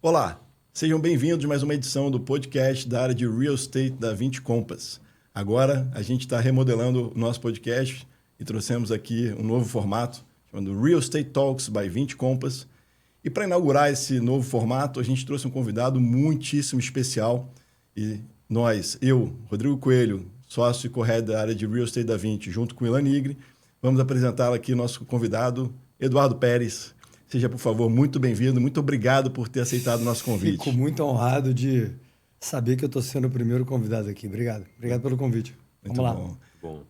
Olá, sejam bem-vindos a mais uma edição do podcast da área de Real Estate da 20 Compass. Agora, a gente está remodelando o nosso podcast e trouxemos aqui um novo formato, chamado Real Estate Talks by 20 Compass. E para inaugurar esse novo formato, a gente trouxe um convidado muitíssimo especial. E eu, Rodrigo Coelho, sócio e co-head da área de Real Estate da 20, junto com o Ilan Nigri, vamos apresentar aqui nosso convidado, Eduardo Pérez. Seja, por favor, muito bem-vindo. Muito obrigado por ter aceitado o nosso convite. Fico muito honrado de saber que eu estou sendo o primeiro convidado aqui. Obrigado. Obrigado pelo convite. Vamos lá.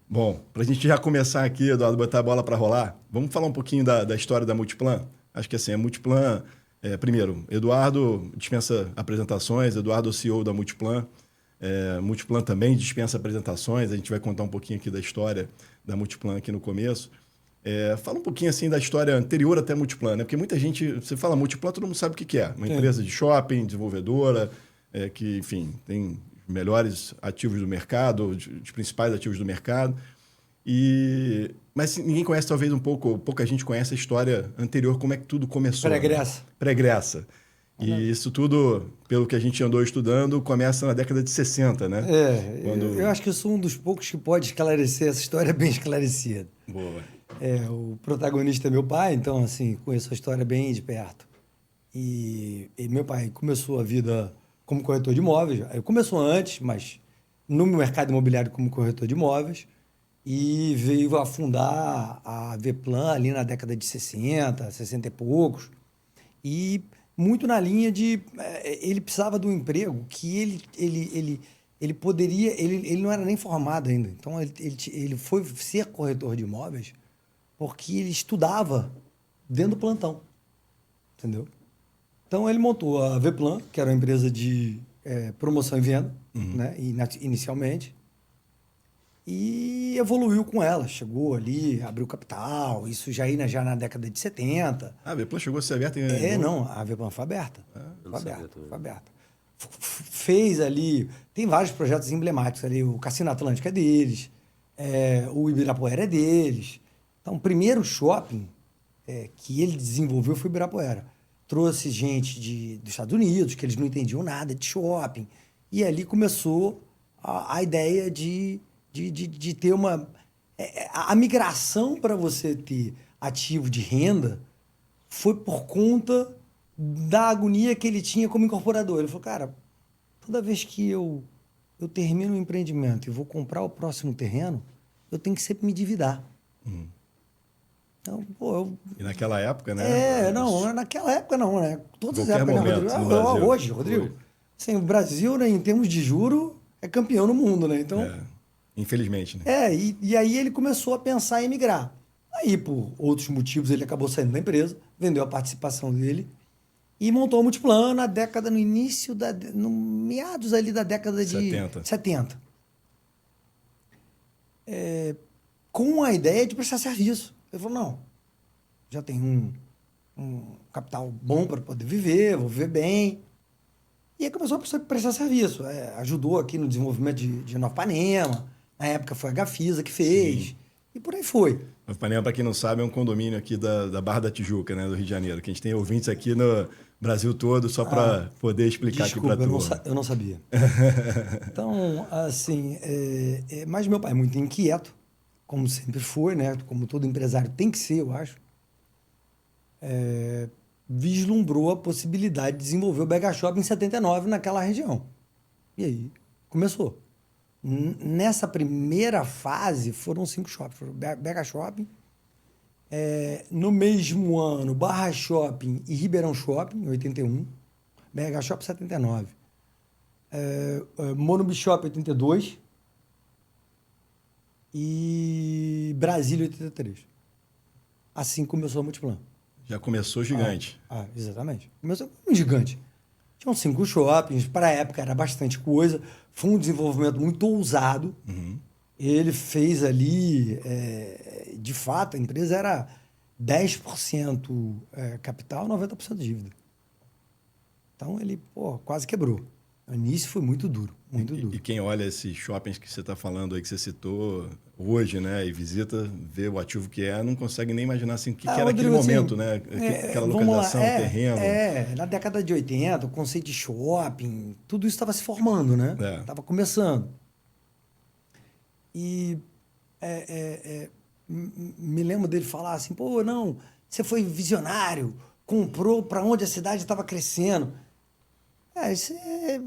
Bom, para a gente já começar aqui, Eduardo, botar a bola para rolar, vamos falar um pouquinho da história da Multiplan? Acho que assim, a Multiplan... primeiro, Eduardo dispensa apresentações, Eduardo é o CEO da Multiplan. Multiplan também dispensa apresentações. A gente vai contar um pouquinho aqui da história da Multiplan aqui no começo. Fala um pouquinho assim da história anterior até a Multiplan, né? Porque muita gente, você fala Multiplan, todo mundo sabe o que é. Uma empresa de shopping, desenvolvedora, que, enfim, tem os melhores ativos do mercado, os principais ativos do mercado. Mas ninguém conhece, talvez, pouca gente conhece a história anterior, como é que tudo começou. Pregressa. Né? Pregressa. E isso tudo, pelo que a gente andou estudando, começa na década de 60, né? Eu acho que eu sou um dos poucos que pode esclarecer essa história bem esclarecida. Boa. O protagonista é meu pai, então, assim, conheço a história bem de perto. E meu pai começou a vida como corretor de imóveis. Ele começou antes, mas no mercado imobiliário como corretor de imóveis. E veio a fundar a Veplan ali na década de 60, 60 e poucos. E muito na linha de... ele precisava de um emprego que ele poderia... Ele não era nem formado ainda. Então, ele foi ser corretor de imóveis porque ele estudava dentro do plantão. Entendeu? Então, ele montou a Veplan, que era uma empresa de promoção e venda, né, inicialmente. E evoluiu com ela. Chegou ali, abriu capital. Isso já na década de 70. A Veplan chegou a ser aberta? Não. A Veplan foi aberta. Foi aberta. Fez ali... Tem vários projetos emblemáticos ali. O Cassino Atlântico é deles. O Ibirapuera é deles. Então, o primeiro shopping que ele desenvolveu foi o Ibirapuera. Trouxe gente dos Estados Unidos, que eles não entendiam nada de shopping. E ali começou a ideia de ter uma... A migração para você ter ativo de renda foi por conta da agonia que ele tinha como incorporador. Ele falou, cara, toda vez que eu termino o empreendimento e vou comprar o próximo terreno, eu tenho que sempre me endividar. Então, E naquela época, né? Naquela época não, né? Todas as épocas, momento, né, Rodrigo? Hoje, Rodrigo. Assim, o Brasil, né, em termos de juro, é campeão no mundo, né? Então... Infelizmente, né? E aí ele começou a pensar em migrar. Aí, por outros motivos, ele acabou saindo da empresa, vendeu a participação dele e montou a Multiplan no meados ali da década de 70. Com a ideia de prestar serviço. Ele falou, não, já tem um capital bom para poder viver, vou viver bem. E aí começou a prestar serviço. Ajudou aqui no desenvolvimento de Nova Ipanema. Na época foi a Gafisa que fez. Sim. E por aí foi. Nova Ipanema, para quem não sabe, é um condomínio aqui da Barra da Tijuca, né, do Rio de Janeiro. Que a gente tem ouvintes aqui no Brasil todo, só para poder explicar aqui para turma. Eu não sabia. Então, assim, mas meu pai é muito inquieto, como sempre foi, né? Como todo empresário tem que ser, eu acho. Vislumbrou a possibilidade de desenvolver o BH Shopping em 79 naquela região. E aí começou. Nessa primeira fase foram 5 shoppings. BH Shopping, no mesmo ano, Barra Shopping e Ribeirão Shopping, em 81. BH Shopping, 79. Morumbi Shopping, 82. E Brasília, 83. Assim começou a Multiplan. Já começou gigante. Exatamente. Começou um gigante. Tinham 5 shoppings, para a época era bastante coisa. Foi um desenvolvimento muito ousado. Ele fez ali, de fato, a empresa era 10% capital, 90% dívida. Então ele quase quebrou. O início foi muito duro, muito duro. E quem olha esses shoppings que você está falando aí, que você citou hoje, né? E visita, vê o ativo que é, não consegue nem imaginar assim, o que era aquele Rodrigo, assim, momento, né? Aquela localização, terreno. Na década de 80, o conceito de shopping, tudo isso estava se formando, né? Estava começando. E me lembro dele falar assim, pô, não, você foi visionário, comprou para onde a cidade estava crescendo. Isso é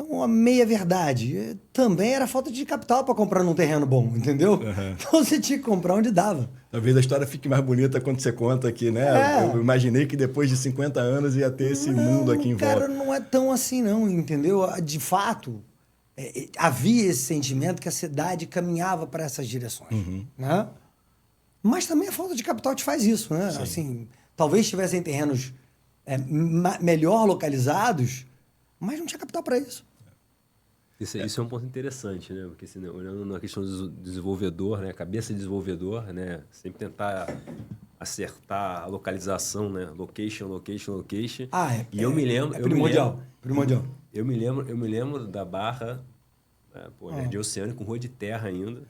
uma meia-verdade. Também era falta de capital para comprar num terreno bom, entendeu? Então você tinha que comprar onde dava. Talvez a história fique mais bonita quando você conta aqui, né? Eu imaginei que depois de 50 anos ia ter esse mundo aqui em volta. Cara, não é tão assim não, entendeu? De fato, havia esse sentimento que a cidade caminhava para essas direções, né? Mas também a falta de capital te faz isso, né? Assim, talvez tivessem terrenos melhor localizados, mas não tinha capital para isso. Isso é um ponto interessante, né? Porque assim, olhando na questão do desenvolvedor, né? Cabeça de desenvolvedor, né? Sempre tentar acertar a localização, né? Location. E eu me lembro... primordial. Eu me lembro da Barra, Jardim Oceânico, com rua de terra ainda.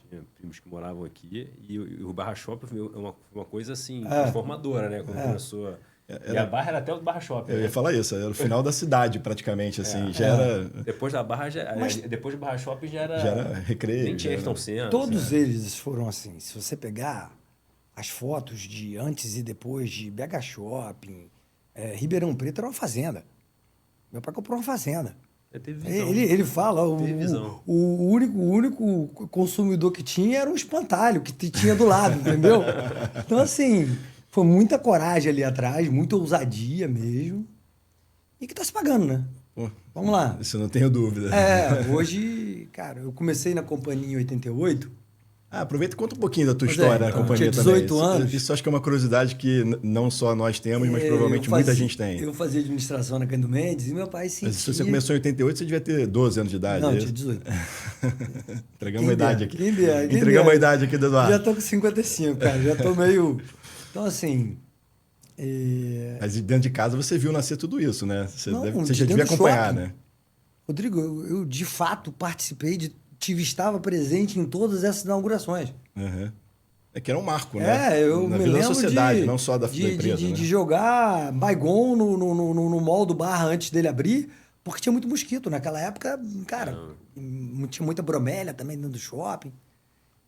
Tinha primos que moravam aqui. E o Barra Shopping foi uma coisa assim, transformadora, né? Quando começou... E a Barra era até o Barra Shopping. Eu ia falar isso, era o final da cidade, praticamente, assim, já era... Depois da Barra, depois do Barra Shopping já era recreio. Nem tinha Ayrton Senna. Todos eles foram assim. Se você pegar as fotos de antes e depois de BH Shopping, Ribeirão Preto era uma fazenda. Meu pai comprou uma fazenda. Ele fala, o único consumidor que tinha era um espantalho que tinha do lado, entendeu? Então, assim... Foi muita coragem ali atrás, muita ousadia mesmo. E que está se pagando, né? Pô, vamos lá. Isso eu não tenho dúvida. Hoje, cara, eu comecei na companhia em 88. Aproveita e conta um pouquinho da tua história na companhia tinha 18 também. anos. Isso acho que é uma curiosidade que não só nós temos, mas provavelmente muita gente tem. Eu fazia administração na Cândido Mendes e meu pai sentia... Mas se você começou em 88, você devia ter 12 anos de idade. Não, tinha 18. Entregamos a idade aqui. Entregamos a idade aqui do Eduardo. Já tô com 55, cara. Já tô meio... Então, assim... Mas dentro de casa você viu nascer tudo isso, né? Você já devia acompanhar, né? Rodrigo, eu de fato participei estava presente em todas essas inaugurações. É que era um marco, né? Eu na me vida lembro da sociedade, não só da empresa. De jogar Baygon no mall do Barra antes dele abrir, porque tinha muito mosquito. Naquela época, cara, tinha muita bromélia também dentro do shopping.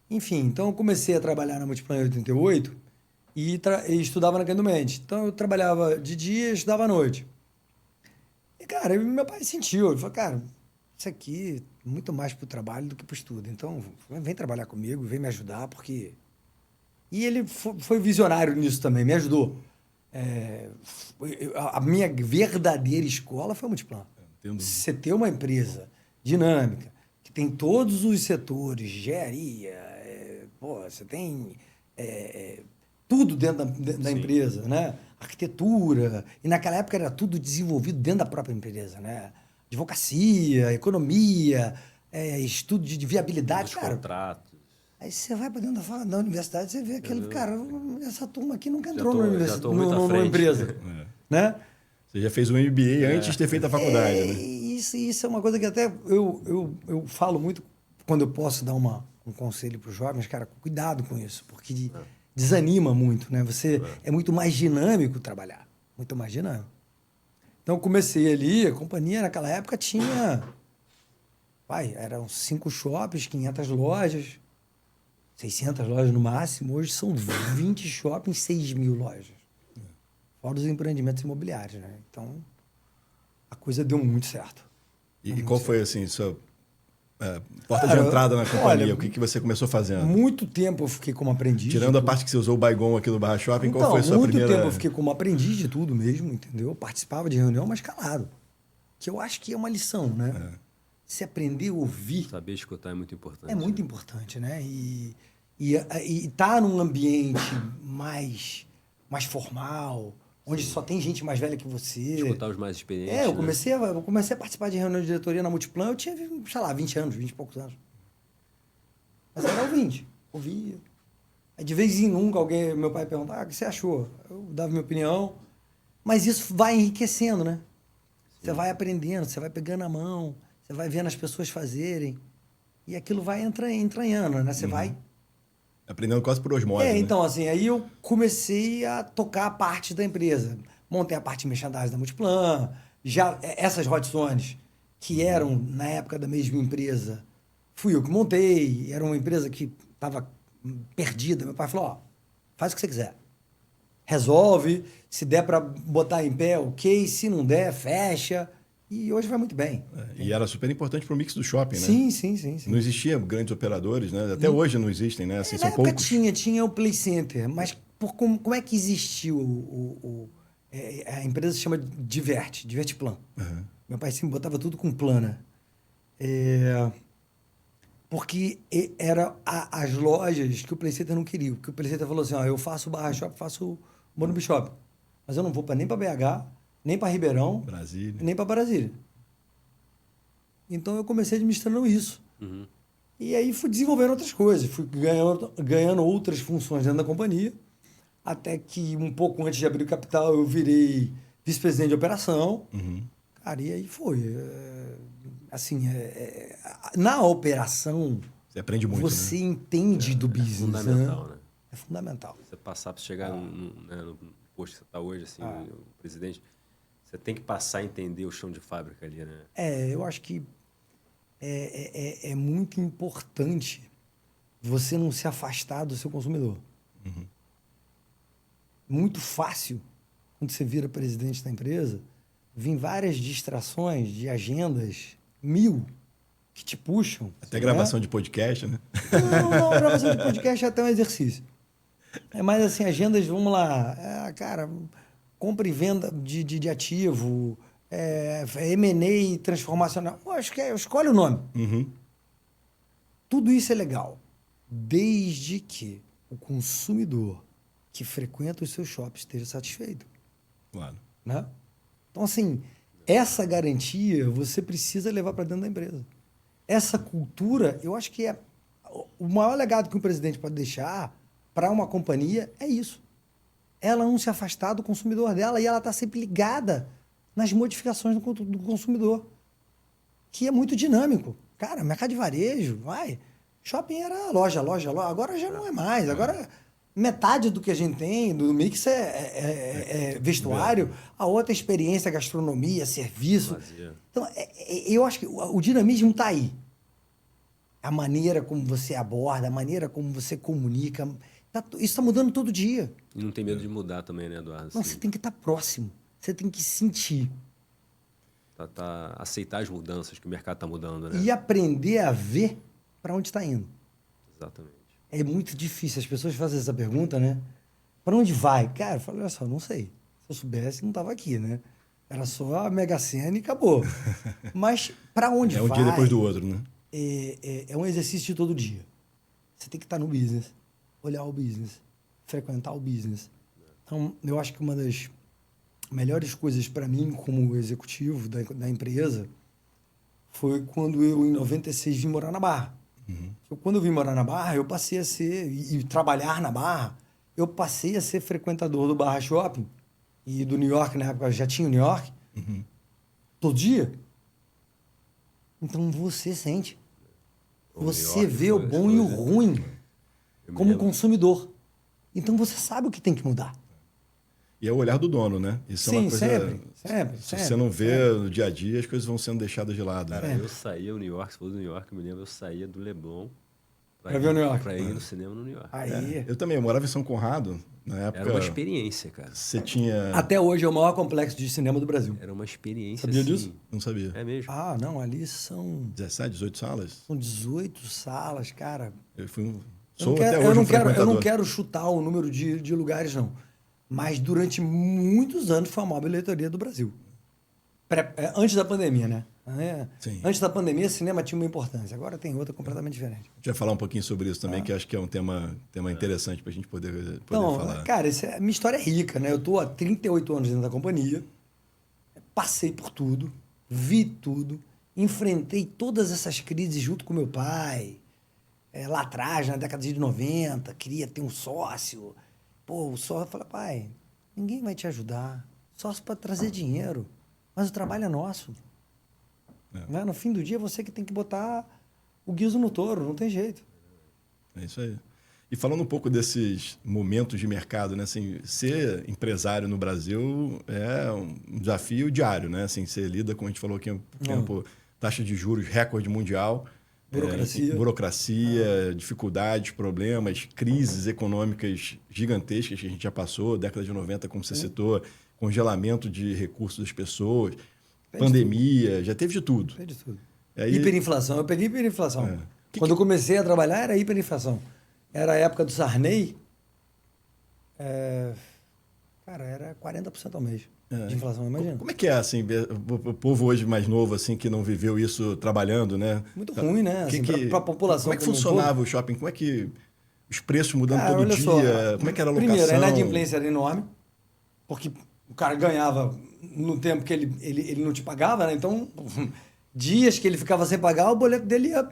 Enfim, então eu comecei a trabalhar na Multiplan em 88 e estudava na Cândido Mendes. Então eu trabalhava de dia e estudava à noite. E, cara, meu pai sentiu. Ele falou, cara, isso aqui é muito mais pro trabalho do que pro estudo. Então, vem trabalhar comigo, vem me ajudar, porque... E ele foi visionário nisso também, me ajudou. A minha verdadeira escola foi a Multiplan. Você ter uma empresa dinâmica, que tem todos os setores, engenharia, você tem tudo dentro da empresa, né? Arquitetura. E naquela época era tudo desenvolvido dentro da própria empresa, né? Advocacia, economia, estudo de viabilidade. Os contratos. Aí você vai para dentro da universidade, você vê aquele, cara, essa turma aqui nunca entrou numa empresa. Né? Você já fez um MBA antes de ter feito a faculdade, né? Isso é uma coisa que até eu falo muito quando eu posso dar um conselho para os jovens, cara, cuidado com isso, porque desanima muito, né? Você é muito mais dinâmico trabalhar, muito mais dinâmico. Então eu comecei ali, a companhia naquela época tinha, eram 5 shoppings, 500 lojas, 600 lojas no máximo. Hoje são 20 shoppings, 6 mil lojas. Fora os empreendimentos imobiliários, né? Então, a coisa deu muito certo. E qual foi, assim, sua porta de entrada na companhia? Olha, o que você começou fazendo? Muito tempo eu fiquei como aprendiz. Tirando a parte que você usou o Baygon aqui do Barra Shopping, qual foi a sua primeira... Muito tempo eu fiquei como aprendiz de tudo mesmo, entendeu? Eu participava de reunião, mas calado. Que eu acho que é uma lição, né? Se aprender a ouvir... Saber escutar é muito importante. É muito importante, né? E estar num ambiente mais formal, onde só tem gente mais velha que você. Escutar os mais experientes. Eu comecei a participar de reunião de diretoria na Multiplan, eu tinha, sei lá, 20 anos, 20 e poucos anos. Mas era ouvinte, ouvia. Aí de vez em nunca meu pai perguntava, o que você achou? Eu dava minha opinião, mas isso vai enriquecendo, né? Você vai aprendendo, você vai pegando a mão, você vai vendo as pessoas fazerem, e aquilo vai entranhando, né? Você vai... Aprendendo quase por osmose, né? Então, assim, aí eu comecei a tocar a parte da empresa. Montei a parte de merchandising da Multiplan, já essas hot zones, que eram, na época da mesma empresa, fui eu que montei, era uma empresa que estava perdida. Meu pai falou, ó, faz o que você quiser. Resolve, se der para botar em pé, ok, se não der, fecha. E hoje vai muito bem. E era super importante para o mix do shopping, né? Sim. Não existia grandes operadores, né? Até hoje não existem, né? Assim, Na são época poucos. tinha o Play Center, mas como é que existiu a empresa se chama Divertiplan. Uhum. Meu pai sempre botava tudo com plana. Porque era as lojas que o Play Center não queria. Porque o Play Center falou assim, ó, eu faço Barra Shop, faço Morumbi Shop. Mas eu não vou nem para BH, nem para Ribeirão, Brasília. nem para Brasília. Então eu comecei administrando isso. Uhum. E aí fui desenvolvendo outras coisas, fui ganhando outras funções dentro da companhia, até que um pouco antes de abrir o capital eu virei vice-presidente de operação. Uhum. Cara, e aí foi. Na operação, Você aprende muito, você né? entende do business. É fundamental, né? É fundamental. Você passar para chegar no posto que você está hoje, assim, o presidente, você tem que passar a entender o chão de fábrica ali, né? Eu acho que é muito importante você não se afastar do seu consumidor. Uhum. Muito fácil, quando você vira presidente da empresa, vir várias distrações de agendas, 1000, que te puxam. Até gravação de podcast, né? Não, gravação de podcast é até um exercício. É mais assim, agendas, vamos lá, cara, compra e venda de ativo, M&A transformacional. Acho que escolhe o nome. Uhum. Tudo isso é legal, desde que o consumidor que frequenta os seus shoppings esteja satisfeito. Claro. Né? Então, assim, essa garantia você precisa levar para dentro da empresa. Essa cultura, eu acho que é o maior legado que um presidente pode deixar para uma companhia é isso. Ela não se afastar do consumidor dela e ela está sempre ligada nas modificações do consumidor, que é muito dinâmico. Cara, mercado de varejo, shopping era loja, agora já não é mais. Agora, metade do que a gente tem do mix é vestuário, a outra é experiência, gastronomia, serviço. Vazia. Então, eu acho que o dinamismo está aí. A maneira como você aborda, a maneira como você comunica, isso está mudando todo dia. E não tem medo de mudar também, né, Eduardo? Não, Assim, você tem que estar próximo, você tem que sentir. aceitar as mudanças que o mercado está mudando, né? E aprender a ver para onde está indo. Exatamente. É muito difícil. As pessoas fazem essa pergunta, né? Para onde vai? Cara, eu falo, olha só, não sei. Se eu soubesse, não estava aqui, né? Era só a Mega Sena e acabou. Mas para onde vai... É um dia depois do outro, né? É um exercício de todo dia. Você tem que estar no business, olhar o business, frequentar o business. Então, eu acho que uma das melhores coisas para mim, como executivo da empresa, foi quando eu, em 96, vim morar na Barra. Uhum. Quando eu vim morar na Barra, eu passei a ser, e trabalhar na Barra, eu passei a ser frequentador do Barra Shopping e do New York, na época já tinha o New York, todo dia. Então você sente. Você vê o bom e o ruim como consumidor. Então você sabe o que tem que mudar. E é o olhar do dono, né? Isso é uma coisa... sempre. Se você não vê no dia a dia, as coisas vão sendo deixadas de lado. Cara, eu saía do New York, se for do New York, eu me lembro, eu saía do Leblon para ver o New York. Para ir no cinema no New York. Aí. Eu também, eu morava em São Conrado, na época... Era uma experiência, cara. Você tinha... Até hoje é o maior complexo de cinema do Brasil. Era uma experiência, Sabia assim. disso? Não sabia. É mesmo? Ah, não, ali são... 17, 18 salas? São 18 salas, cara. Eu fui um... Eu não quero chutar o número de lugares, não. Mas durante muitos anos foi a maior bilheteria do Brasil. Antes da pandemia, né? Sim. Antes da pandemia, cinema tinha uma importância. Agora tem outra completamente diferente. A gente vai falar um pouquinho sobre isso também, que acho que é um tema interessante para a gente poder falar. Cara, minha história é rica, né? Eu estou há 38 anos dentro da companhia, passei por tudo, vi tudo, enfrentei todas essas crises junto com meu pai. Lá atrás, na década de 90, queria ter um sócio. Pô, o sócio fala, pai, ninguém vai te ajudar. Sócio para trazer dinheiro. Mas o trabalho é nosso. Né? No fim do dia, você que tem que botar o guiso no touro, não tem jeito. É isso aí. E falando um pouco desses momentos de mercado, né? Assim, ser empresário no Brasil é um desafio diário, né? Assim, você lida, como a gente falou aqui há um tempo, taxa de juros recorde mundial. Burocracia, dificuldades, problemas, crises econômicas gigantescas que a gente já passou, década de 90, como você citou, congelamento de recursos das pessoas, pandemia, já teve de tudo. Teve de tudo. Aí, hiperinflação, eu peguei hiperinflação. Quando eu comecei a trabalhar, era hiperinflação. Era a época do Sarney, cara, era 40% ao mês de inflação, imagina. Como é que é, assim, o povo hoje mais novo, assim, que não viveu isso trabalhando, né? Muito ruim, né? Assim, para a população. Como é que funcionava o shopping? Como é que os preços mudando todo dia? Só, como é que era a locação? Primeiro, a inadimplência era enorme, porque o cara ganhava no tempo que ele não te pagava, né? Então, dias que ele ficava sem pagar, o boleto dele ia...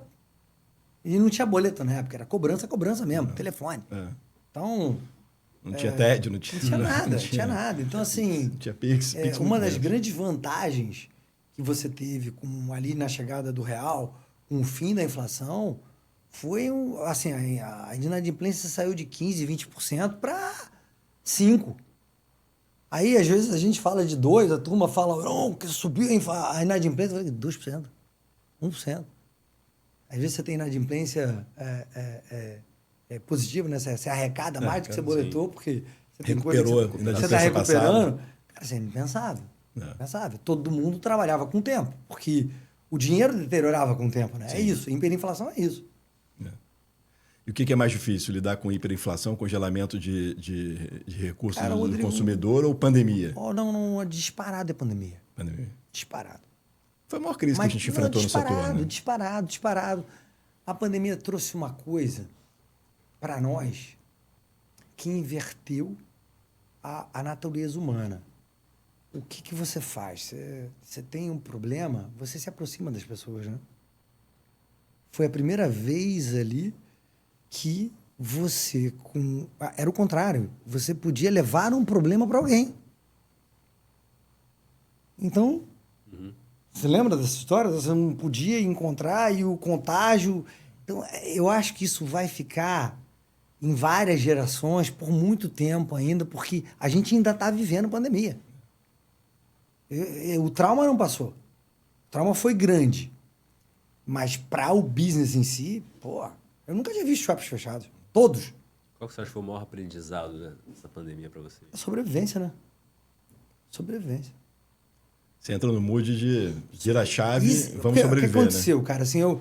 E não tinha boleto na época, era cobrança mesmo, telefone. Então... Não tinha TED, não tinha nada, não tinha nada. Então, assim... Não tinha Pix. Uma das grandes vantagens que você teve ali na chegada do real, com o fim da inflação, foi, assim, a inadimplência saiu de 15%, 20% para 5%. Aí, às vezes, a gente fala de 2%, a turma fala, não, que subiu a inadimplência, 2%, 1%. Às vezes você tem inadimplência positiva, né? Você arrecada mais do que você boletou, porque você tem coisa que você está recuperando. Cara, isso é impensável. Impensável. Todo mundo trabalhava com o tempo, porque o dinheiro deteriorava com o tempo, né? Sim. É isso. Hiperinflação é isso. E o que é mais difícil? Lidar com hiperinflação, congelamento de recursos do consumidor ou pandemia? Não, disparado é pandemia. Pandemia. Disparado. Foi a maior crise que a gente enfrentou no setor, né? Disparado. A pandemia trouxe uma coisa para nós que inverteu a natureza humana. O que você faz? Você tem um problema, você se aproxima das pessoas, né? Foi a primeira vez ali que você... Era o contrário. Você podia levar um problema para alguém. Então... Você lembra dessa história? Você não podia encontrar e o contágio... Então, eu acho que isso vai ficar em várias gerações por muito tempo ainda, porque a gente ainda está vivendo pandemia. O trauma não passou. O trauma foi grande. Mas para o business em si, eu nunca tinha visto shoppings fechados. Todos. Qual que você acha que foi o maior aprendizado dessa pandemia para você? A sobrevivência, né? Sobrevivência. Você entra no mood de girar a chave e vamos sobreviver, né? O que aconteceu, cara? Assim, eu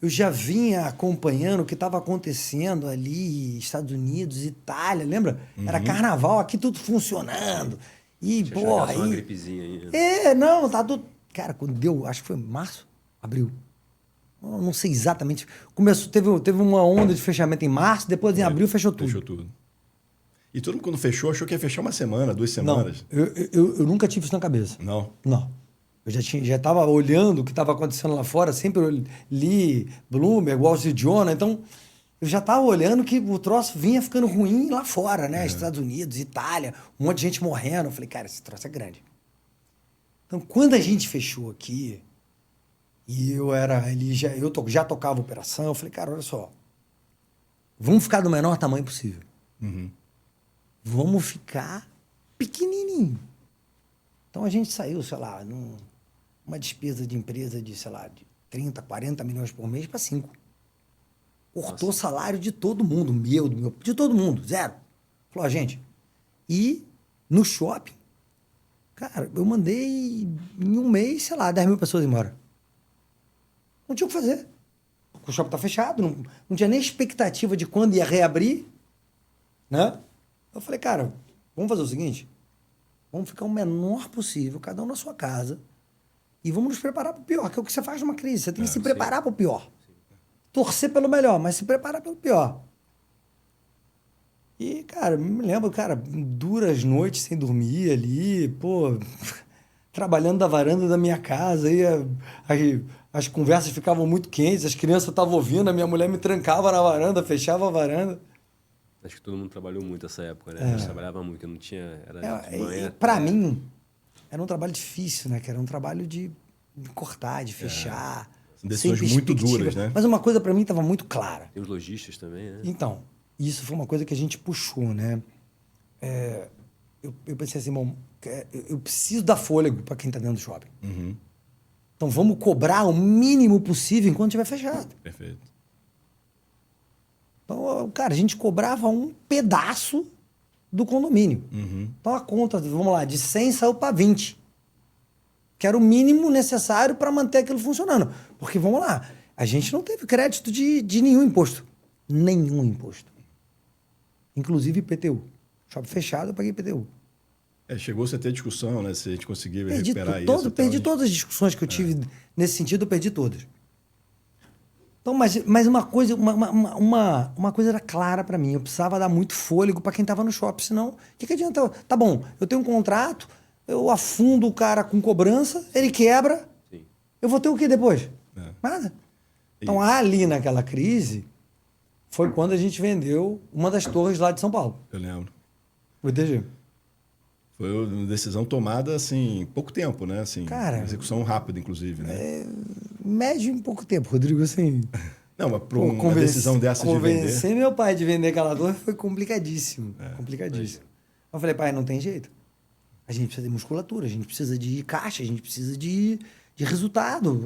já vinha acompanhando o que estava acontecendo ali, Estados Unidos, Itália, lembra? Era carnaval, aqui tudo funcionando. E, aí... uma gripezinha aí. Não, tá tudo... Cara, quando deu, acho que foi março, abril. Eu não sei exatamente. Teve uma onda de fechamento em março, depois em abril fechou tudo. Fechou tudo. E todo mundo, quando fechou, achou que ia fechar uma semana, 2 semanas. Não, eu nunca tive isso na cabeça. Não? Não. Eu já estava olhando o que estava acontecendo lá fora, sempre eu li Bloomberg, Wall Street Journal, então eu já estava olhando que o troço vinha ficando ruim lá fora, né? Estados Unidos, Itália, um monte de gente morrendo. Eu falei, cara, esse troço é grande. Então, quando a gente fechou aqui, e eu já tocava operação, eu falei, cara, olha só, vamos ficar do menor tamanho possível. Vamos ficar pequenininho. Então, a gente saiu, sei lá, uma despesa de empresa de, sei lá, de 30, 40 milhões por mês para 5. Cortou o salário de todo mundo, de todo mundo, zero. Falou, gente, e no shopping, cara, eu mandei em um mês, sei lá, 10 mil pessoas embora. Não tinha o que fazer. O shopping tá fechado, não tinha nem expectativa de quando ia reabrir, né? Eu falei, cara, vamos fazer o seguinte, vamos ficar o menor possível, cada um na sua casa, e vamos nos preparar para o pior, que é o que você faz numa crise. Você tem que se preparar para o pior. Torcer pelo melhor, mas se preparar pelo pior. E, cara, me lembro, cara, duras noites sem dormir ali, trabalhando da varanda da minha casa, aí as conversas ficavam muito quentes, as crianças estavam ouvindo, a minha mulher me trancava na varanda, fechava a varanda. Acho que todo mundo trabalhou muito nessa época, né? A gente trabalhava muito, porque não tinha... Para mim, era um trabalho difícil, né? Que era um trabalho de cortar, de fechar. São decisões muito duras, né? Mas uma coisa para mim estava muito clara. Tem os lojistas também, né? Então, isso foi uma coisa que a gente puxou, né? Eu pensei assim, bom, eu preciso dar fôlego para quem está dentro do shopping. Uhum. Então vamos cobrar o mínimo possível enquanto estiver fechado. Perfeito. Então, cara, a gente cobrava um pedaço do condomínio. Uhum. Então a conta, vamos lá, de 100 saiu para 20. Que era o mínimo necessário para manter aquilo funcionando. Porque, vamos lá, a gente não teve crédito de nenhum imposto. Nenhum imposto. Inclusive IPTU. Shopping fechado, eu paguei IPTU. Chegou-se a ter discussão, né? Se a gente conseguir recuperar isso. Perdi todas as discussões que eu tive nesse sentido, eu perdi todas. Então, mas uma coisa era clara para mim. Eu precisava dar muito fôlego para quem estava no shopping. Senão, o que adianta? Tá bom, eu tenho um contrato, eu afundo o cara com cobrança, ele quebra. Sim. Eu vou ter o que depois? Nada. Então, ali naquela crise, foi quando a gente vendeu uma das torres lá de São Paulo. Eu lembro. O ITG. Foi uma decisão tomada, assim, pouco tempo, né? Assim, cara, execução rápida, inclusive, né? Médio em pouco tempo, Rodrigo, assim... Não, mas para uma decisão dessa de vender... Convencer meu pai de vender aquela torre foi complicadíssimo. Complicadíssimo. Eu falei, pai, não tem jeito. A gente precisa de musculatura, a gente precisa de caixa, a gente precisa de resultado.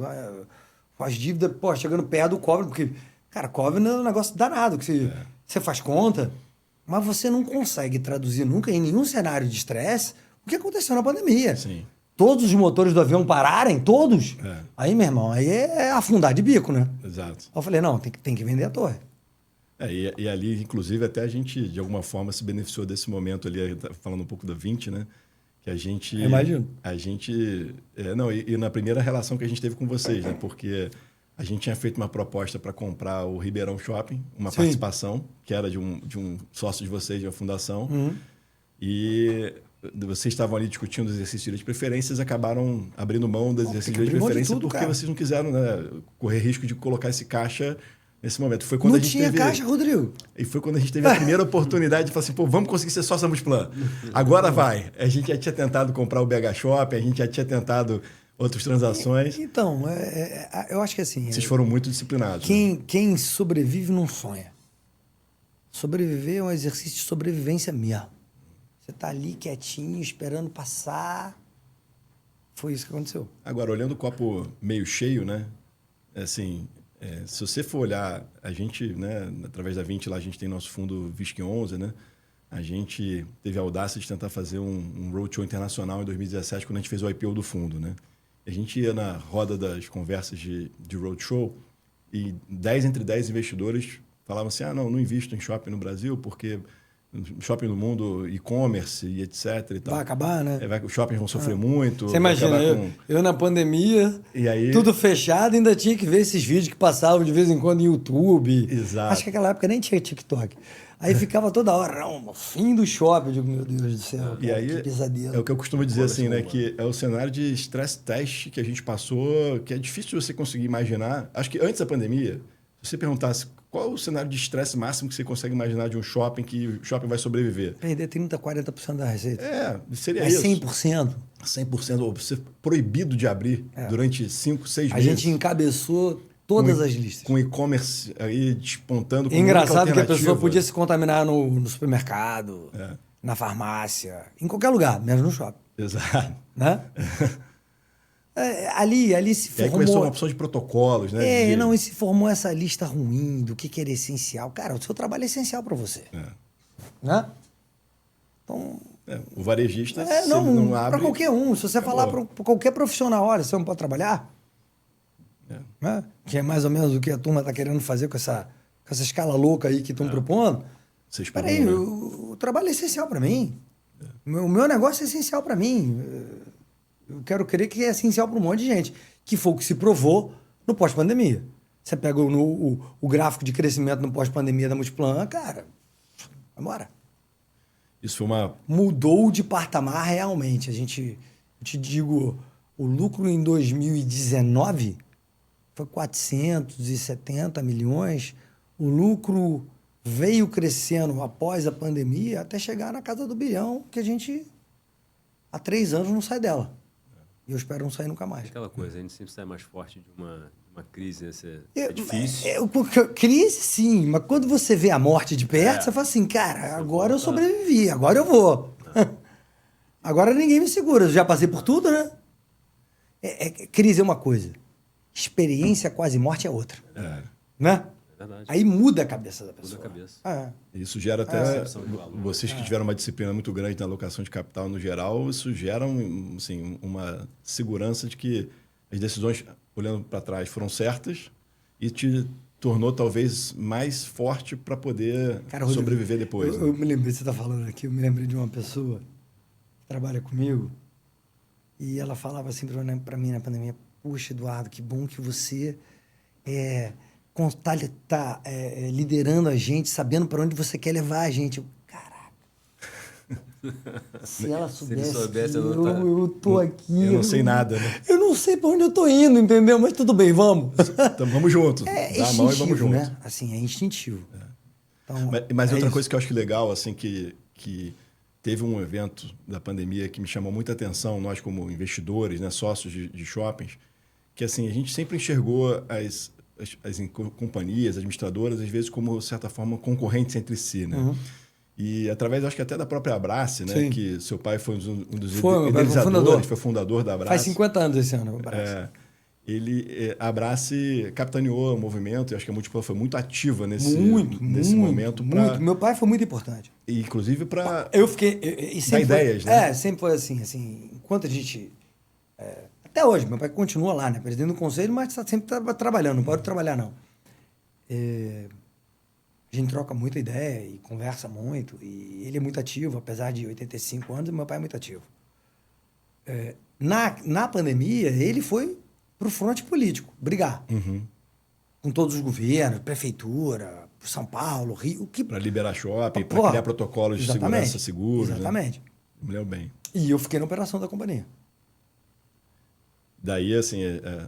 As dívidas, chegando perto do cobre, porque, cara, cobre é um negócio danado, que você faz conta... Mas você não consegue traduzir nunca em nenhum cenário de estresse o que aconteceu na pandemia. Sim. Todos os motores do avião pararem, todos. Aí, meu irmão, aí é afundar de bico, né? Exato. Eu falei, não, tem que vender a torre. E ali, inclusive, até a gente, de alguma forma, se beneficiou desse momento ali, falando um pouco da 20, né? Que a gente... Imagino. A gente... E na primeira relação que a gente teve com vocês, né? Porque... A gente tinha feito uma proposta para comprar o Ribeirão Shopping, uma participação, que era de um sócio de vocês, de uma fundação. Uhum. E vocês estavam ali discutindo os exercícios de preferências e acabaram abrindo mão dos exercícios de preferência porque vocês não quiseram, né, correr risco de colocar esse caixa nesse momento. Foi quando não tinha caixa, Rodrigo. E foi quando a gente teve a primeira oportunidade de falar assim, vamos conseguir ser sócio da Multiplan. Agora vai. A gente já tinha tentado comprar o BH Shopping, a gente já tinha tentado... outras transações. Então, eu acho que assim... Vocês foram muito disciplinados. Quem sobrevive não sonha. Sobreviver é um exercício de sobrevivência mesmo. Você tá ali quietinho, esperando passar. Foi isso que aconteceu. Agora, olhando o copo meio cheio, né? Assim, se você for olhar, a gente, né, através da 20, lá a gente tem nosso fundo VISC 11, né? A gente teve a audácia de tentar fazer um roadshow internacional em 2017, quando a gente fez o IPO do fundo, né? A gente ia na roda das conversas de roadshow e 10 entre 10 investidores falavam assim, não invisto em shopping no Brasil porque shopping no mundo, e-commerce e etc. E tal. Vai acabar, né? Os shoppings vão sofrer muito. Você imagina, eu na pandemia, e aí... tudo fechado, ainda tinha que ver esses vídeos que passavam de vez em quando no YouTube. Exato. Acho que naquela época nem tinha TikTok. Aí ficava toda hora, no fim do shopping, eu digo, meu Deus do céu, e aí, que pesadelo. É o que eu costumo dizer assim, né? Que é o cenário de stress test que a gente passou, que é difícil você conseguir imaginar. Acho que antes da pandemia, se você perguntasse qual o cenário de estresse máximo que você consegue imaginar de um shopping que o shopping vai sobreviver? Perder 30%, 40% da receita. Seria isso. 100%. 100%. Ou ser proibido de abrir durante 5, 6 meses. A gente encabeçou todas as listas. Com e-commerce aí despontando. Com engraçado que a pessoa podia se contaminar no supermercado, na farmácia, em qualquer lugar, menos no shopping. Exato. Né? Ali se formou... E aí começou uma opção de protocolos, né? E se formou essa lista ruim do que era essencial. Cara, o seu trabalho é essencial para você. Né? Então... o varejista não abre... Para qualquer um. Se você falar para qualquer profissional, olha, você não pode trabalhar... Né? Que é mais ou menos o que a turma está querendo fazer com essa escala louca aí que estão propondo. Espera aí, o trabalho é essencial para mim. O meu negócio é essencial para mim. Eu quero crer que é essencial para um monte de gente. Que foi o que se provou no pós-pandemia. Você pega o gráfico de crescimento no pós-pandemia da Multiplan, cara, vai embora. Isso foi uma... Mudou de patamar realmente. Eu te digo, o lucro em 2019... foi 470 milhões. O lucro veio crescendo após a pandemia até chegar na casa do bilhão, que a gente, há 3 anos, não sai dela. E eu espero não sair nunca mais. Aquela coisa, a gente sempre sai mais forte de uma crise, né? É difícil. Crise, sim. Mas quando você vê a morte de perto, você fala assim, cara, agora eu sobrevivi, agora eu vou. Agora ninguém me segura. Eu já passei por tudo, né? Crise é uma coisa. Experiência quase morte é outra. Né? Verdade. Aí muda a cabeça da pessoa. Muda a cabeça. Isso gera até... Vocês que tiveram uma disciplina muito grande na alocação de capital no geral, isso gera assim, uma segurança de que as decisões, olhando para trás, foram certas e te tornou talvez mais forte para poder sobreviver depois. Eu me lembrei, você está falando aqui, eu me lembrei de uma pessoa que trabalha comigo e ela falava assim para mim na pandemia, puxa, Eduardo, que bom que você tá liderando a gente, sabendo para onde você quer levar a gente. Eu, caraca. Se ela soubesse, Se ele soubesse, eu tô aqui. Eu não sei nada, né? Eu não sei para onde eu tô indo, entendeu? Mas tudo bem, vamos. Então vamos junto. Dá a mão e vamos junto. Né? Assim, é instintivo. Então, mas outra coisa que eu acho que legal, assim, que teve um evento da pandemia que me chamou muita atenção, nós como investidores, né, sócios de shoppings, que assim, a gente sempre enxergou as companhias, administradoras, às vezes como, de certa forma, concorrentes entre si, né? Uhum. E através, acho que até da própria Abrace, né? Sim. Que seu pai foi um dos idealizadores, foi fundador da Abrace. Faz 50 anos esse ano, Abrace. A Abrace capitaneou o movimento, e acho que a Multiplan foi muito ativa nesse momento. Muito. Meu pai foi muito importante. E, inclusive, para dar ideias, né? Sempre foi assim, enquanto a gente... até hoje, meu pai continua lá, né? Presidente do conselho, mas está sempre trabalhando, não pode trabalhar, não. A gente troca muita ideia e conversa muito, e ele é muito ativo, apesar de 85 anos, meu pai é muito ativo. Na pandemia, ele foi para o fronte político, brigar. Uhum. Com todos os governos, prefeitura, São Paulo, Rio... Para liberar shopping, para criar protocolos de segurança seguros. Exatamente. Né? Me lembro bem. E eu fiquei na operação da companhia. Daí, assim,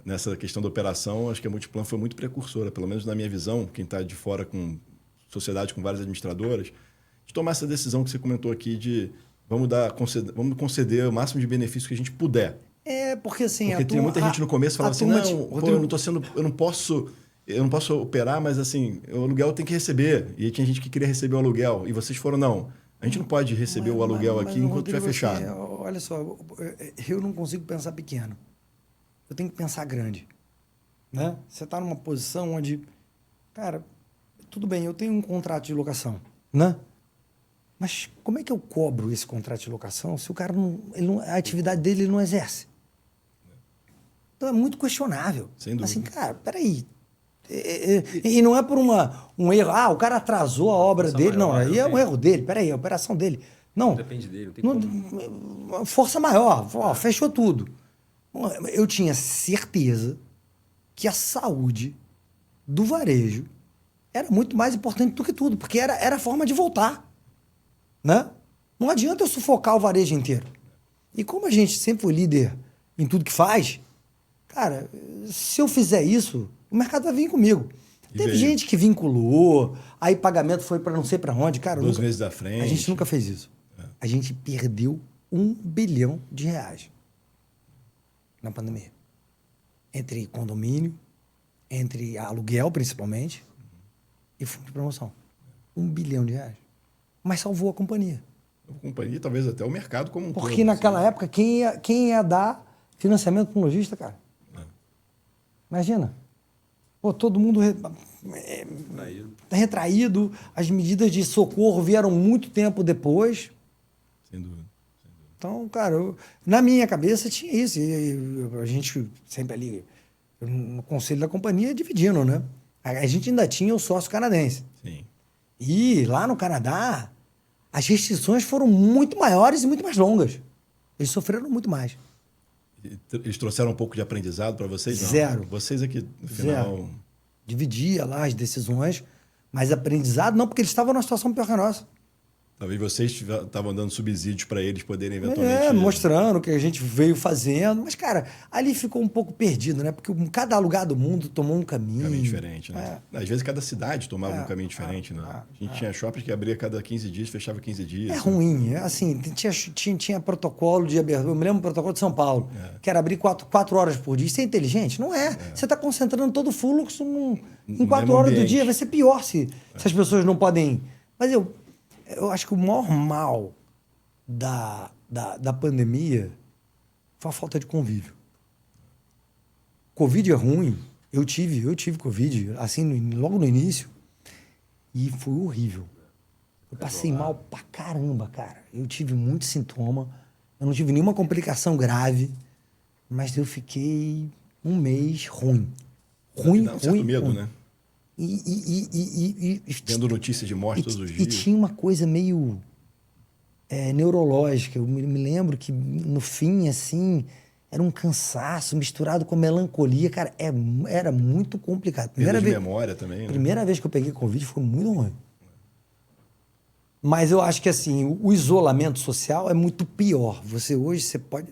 nessa questão da operação, acho que a Multiplan foi muito precursora, pelo menos na minha visão, quem está de fora com sociedade com várias administradoras, de tomar essa decisão que você comentou aqui de vamos conceder o máximo de benefício que a gente puder. Porque assim... Porque tinha muita gente no começo falando assim, eu não posso operar, mas assim, o aluguel tem que receber. E aí tinha gente que queria receber o aluguel. E vocês foram, não, a gente não pode receber o aluguel aqui enquanto estiver fechado. Olha só, eu não consigo pensar pequeno. Eu tenho que pensar grande. Né? Você está numa posição onde, cara, tudo bem, eu tenho um contrato de locação, né? Mas como é que eu cobro esse contrato de locação se o cara a atividade dele ele não exerce? Então é muito questionável. Sem dúvida. Assim, cara, peraí. E não é por um erro. O cara atrasou a obra dele. Não, aí é um erro dele. Peraí, a operação dele. Não. Depende dele, não tem como. Força maior. Fechou tudo. Eu tinha certeza que a saúde do varejo era muito mais importante do que tudo, porque era a forma de voltar. Né? Não adianta eu sufocar o varejo inteiro. E como a gente sempre foi líder em tudo que faz, cara, se eu fizer isso, o mercado vai vir comigo. Teve gente que vinculou, aí pagamento foi para não sei para onde. Cara, 2 meses da frente. A gente nunca fez isso. A gente perdeu R$1 bilhão na pandemia. Entre condomínio, entre aluguel, principalmente, e fundo de promoção. R$1 bilhão. Mas salvou a companhia. A companhia, talvez até o mercado como um todo. Porque naquela época, quem ia dar financiamento para um lojista, cara? Imagina. Pô, todo mundo retraído. As medidas de socorro vieram muito tempo depois. Sem dúvida. Então, cara, na minha cabeça tinha isso. E a gente sempre ali, no conselho da companhia, dividindo, né? A gente ainda tinha o sócio canadense. Sim. E lá no Canadá, as restrições foram muito maiores e muito mais longas. Eles sofreram muito mais. Eles trouxeram um pouco de aprendizado para vocês? Não. Zero. Vocês aqui, no final... Zero. Dividia lá as decisões, mas aprendizado não, porque eles estavam numa situação pior que a nossa. Talvez vocês estavam dando subsídios para eles poderem eventualmente... mostrando o que a gente veio fazendo. Mas, cara, ali ficou um pouco perdido, né? Porque cada lugar do mundo tomou um caminho. Caminho diferente, né? Às vezes cada cidade tomava um caminho diferente, né? A gente tinha shoppings que abria cada 15 dias, fechava 15 dias. É ruim, assim, tinha protocolo de abertura. Eu me lembro do protocolo de São Paulo, que era abrir 4 horas por dia. Isso é inteligente? Não é. Você está concentrando todo o fluxo em 4 horas do dia. Vai ser pior se as pessoas não podem... Mas eu acho que o maior mal da pandemia foi a falta de convívio. Covid é ruim. Eu tive Covid, assim, logo no início, e foi horrível. Eu passei mal pra caramba, cara. Eu tive muito sintoma, eu não tive nenhuma complicação grave, mas eu fiquei um mês ruim. Dá um certo medo, né? Tendo notícia de morte todos os dias. E tinha uma coisa meio neurológica. Eu me lembro que, no fim, assim, era um cansaço misturado com melancolia. Cara, era muito complicado. Perda de memória também, né? Primeira vez que eu peguei Covid foi muito ruim. Mas eu acho que, assim, o isolamento social é muito pior. Você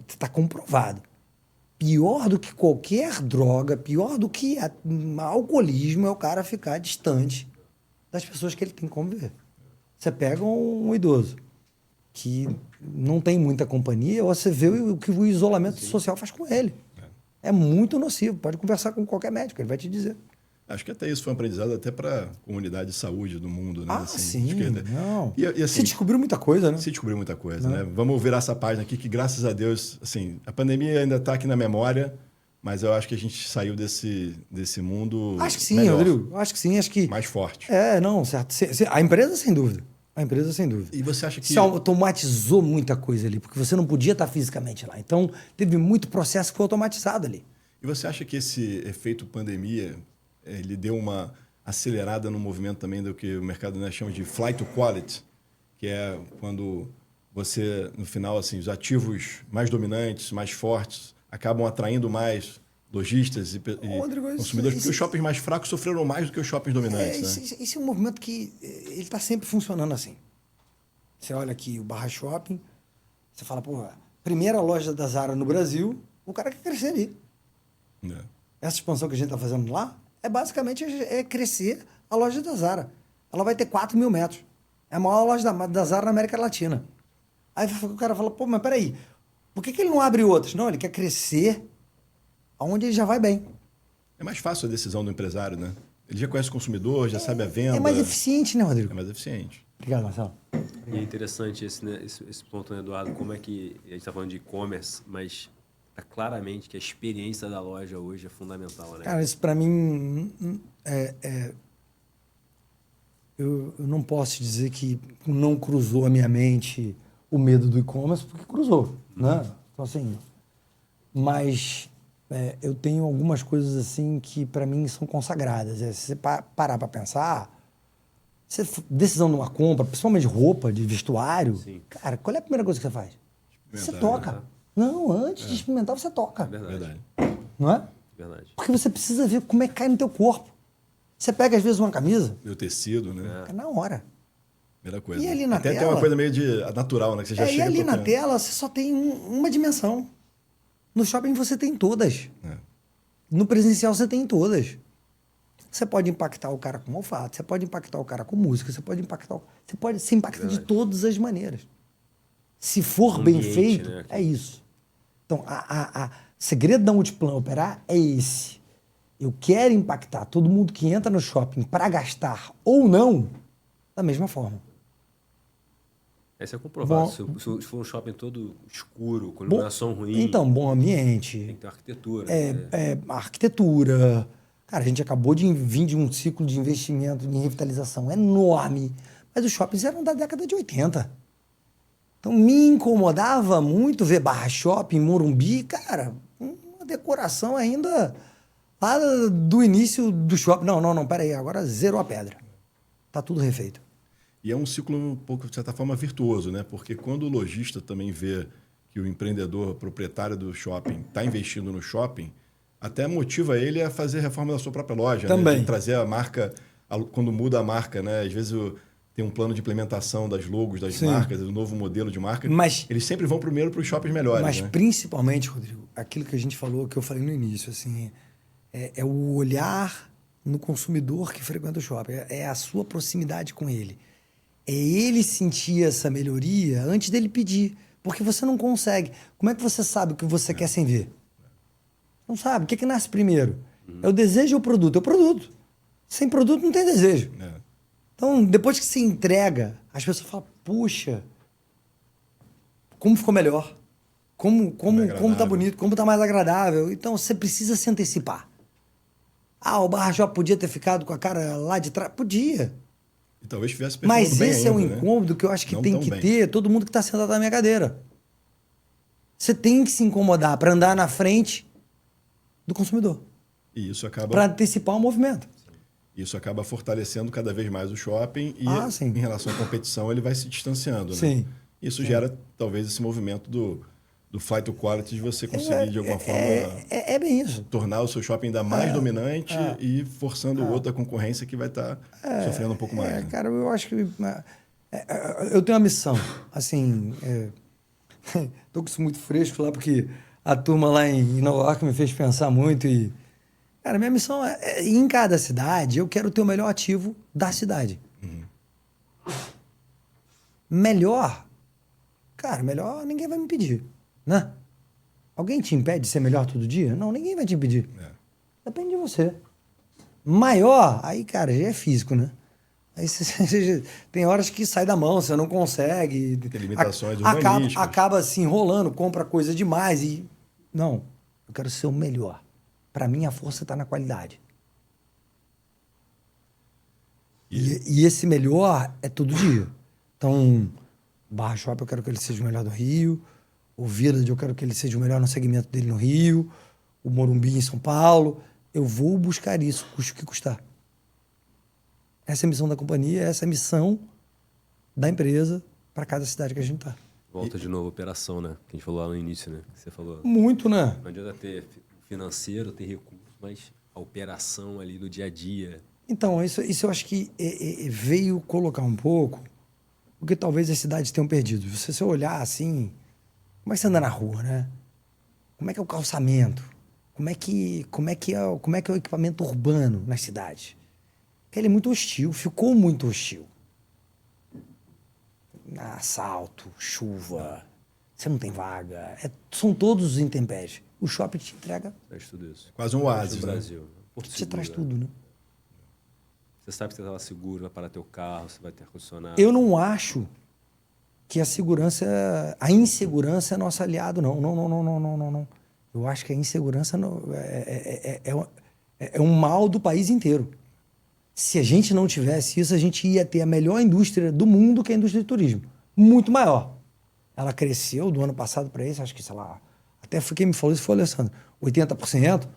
está comprovado. Pior do que qualquer droga, pior do que alcoolismo é o cara ficar distante das pessoas que ele tem que conviver. Você pega um idoso que não tem muita companhia, você vê o que o isolamento social faz com ele. É muito nocivo. Pode conversar com qualquer médico, ele vai te dizer. Acho que até isso foi um aprendizado até para a comunidade de saúde do mundo, né? Sim. Não. E, assim, se descobriu muita coisa, né? Se descobriu muita coisa, né? Vamos virar essa página aqui, que graças a Deus, assim, a pandemia ainda está aqui na memória, mas eu acho que a gente saiu desse mundo. Acho que sim, melhor, Rodrigo. Acho que sim, acho que. mais forte. Não, certo. A empresa, sem dúvida. A empresa, sem dúvida. E você acha que... Se automatizou muita coisa ali, porque você não podia estar fisicamente lá. Então, teve muito processo que foi automatizado ali. E você acha que esse efeito pandemia, ele deu uma acelerada no movimento também do que o mercado, né, chama de flight to quality, que é quando você, no final, assim, os ativos mais dominantes, mais fortes, acabam atraindo mais lojistas e Rodrigo, consumidores, porque os shoppings mais fracos sofreram mais do que os shoppings dominantes. Esse é um movimento que ele está sempre funcionando assim. Você olha aqui o Barra Shopping, você fala, pô, primeira loja da Zara no Brasil, o cara quer crescer ali. Essa expansão que a gente está fazendo lá basicamente crescer a loja da Zara. Ela vai ter 4 mil metros. É a maior loja da Zara na América Latina. Aí o cara fala, pô, mas peraí, por que ele não abre outras? Não, ele quer crescer aonde ele já vai bem. É mais fácil a decisão do empresário, né? Ele já conhece o consumidor, já sabe a venda. É mais eficiente, né, Rodrigo? É mais eficiente. Obrigado, Marcelo. E é interessante esse ponto, né, Eduardo? Como é que a gente está falando de e-commerce, mas tá claramente que a experiência da loja hoje é fundamental, né? Cara, isso para mim eu não posso dizer que não cruzou a minha mente o medo do e-commerce, porque cruzou, né? Então, assim, mas eu tenho algumas coisas assim que para mim são consagradas. Se você parar para pensar, decisão de uma compra, principalmente de roupa, de vestuário, sim, cara, qual é a primeira coisa que você faz? Você toca. Né? Não, antes de experimentar, você toca. Verdade. Não é? Verdade. Porque você precisa ver como é que cai no teu corpo. Você pega, às vezes, uma camisa... E o tecido, né? É na hora. Primeira coisa. E ali na tela... Tem uma coisa meio natural, né? Que você já chega e ali na tela, você só tem uma dimensão. No shopping, você tem todas. No presencial, você tem todas. Você pode impactar o cara com olfato, você pode impactar o cara com música, você pode ser impactado de todas as maneiras. Se for bem feito, né? É isso. Então, o segredo da Multiplan operar é esse. Eu quero impactar todo mundo que entra no shopping para gastar ou não, da mesma forma. Esse é comprovado. Se for um shopping todo escuro, com iluminação ruim... Então, bom ambiente. Tem que ter arquitetura. Arquitetura. Cara, a gente acabou de vir de um ciclo de investimento em revitalização enorme, mas os shoppings eram da década de 80. Então, me incomodava muito ver Barra Shopping, Morumbi, cara, uma decoração ainda lá do início do shopping. Não, peraí, agora zerou a pedra. Tá tudo refeito. E é um ciclo um pouco, de certa forma, virtuoso, né? Porque quando o lojista também vê que o empreendedor, proprietário do shopping, está investindo no shopping, até motiva ele a fazer a reforma da sua própria loja. Também. Né? De trazer a marca, quando muda a marca, né? Às vezes tem um plano de implementação das logos, das Sim. marcas, do novo modelo de marca. Mas, eles sempre vão primeiro para os shoppings melhores, mas né? principalmente, Rodrigo, aquilo que a gente falou, que eu falei no início, assim, é o olhar no consumidor que frequenta o shopping, é a sua proximidade com ele. É ele sentir essa melhoria antes dele pedir, porque você não consegue. Como é que você sabe o que você quer sem ver? Não sabe. O que nasce primeiro? É o desejo ou o produto? É o produto. Sem produto não tem desejo. É. Então, depois que você entrega, as pessoas falam, puxa, como ficou melhor? Como tá bonito? Como tá mais agradável? Então, você precisa se antecipar. O Barra Shop podia ter ficado com a cara lá de trás? Podia. E talvez estivesse performando Mas bem esse é um ainda, né? incômodo que eu acho que Não tem tão que bem. ter todo mundo que está sentado na minha cadeira. Você tem que se incomodar para andar na frente do consumidor, E isso acaba... para antecipar o movimento. Isso acaba fortalecendo cada vez mais o shopping e, Sim. em relação à competição, ele vai se distanciando. Né? Sim. Isso gera, talvez, esse movimento do flight to quality de você conseguir, de alguma forma, É bem isso. tornar o seu shopping ainda mais dominante e forçando o outro à concorrência que vai estar sofrendo um pouco mais. Né? Cara, eu acho que... eu tenho uma missão. Assim, tô com isso muito fresco lá, porque a turma lá em Nova York me fez pensar muito e... Cara, minha missão é em cada cidade, eu quero ter o melhor ativo da cidade. Melhor? Cara, melhor ninguém vai me pedir, né? Alguém te impede de ser melhor todo dia? Não, ninguém vai te impedir. Depende de você. Maior, aí, cara, já é físico, né? Aí tem horas que sai da mão, você não consegue. Tem limitações urbanísticas. Acaba se enrolando, compra coisa demais e... Não, eu quero ser o melhor. Para mim, a força está na qualidade. E esse melhor é todo dia. Então, o Barra Shop eu quero que ele seja o melhor do Rio, o Village eu quero que ele seja o melhor no segmento dele no Rio, o Morumbi em São Paulo. Eu vou buscar isso, custe o que custar. Essa é a missão da companhia, essa é a missão da empresa para cada cidade que a gente está. Volta de novo a operação, né? Que a gente falou lá no início, né? Que você falou. Muito, né? Não adianta ter financeiro, ter recursos, mas a operação ali do dia a dia. Então, isso eu acho que veio colocar um pouco o que talvez as cidades tenham perdido. Se olhar assim, como é que você anda na rua, né? Como é que é o calçamento? Como é que é o equipamento urbano nas cidades? Porque ele é muito hostil, ficou muito hostil. Assalto, chuva, você não tem vaga. São todos os intempéries. O shopping te entrega. Traz tudo isso. Quase um oásis, no né? Brasil. Porto Você seguro, traz né? tudo, né? Você sabe que você está lá seguro, vai parar teu carro, você vai ter ar-condicionado. Eu não acho que a insegurança é nosso aliado, não. Não. Eu acho que a insegurança é um mal do país inteiro. Se a gente não tivesse isso, a gente ia ter a melhor indústria do mundo, que é a indústria de turismo. Muito maior. Ela cresceu do ano passado para esse, acho que, sei lá, até quem me falou isso foi o Alessandro, 80%.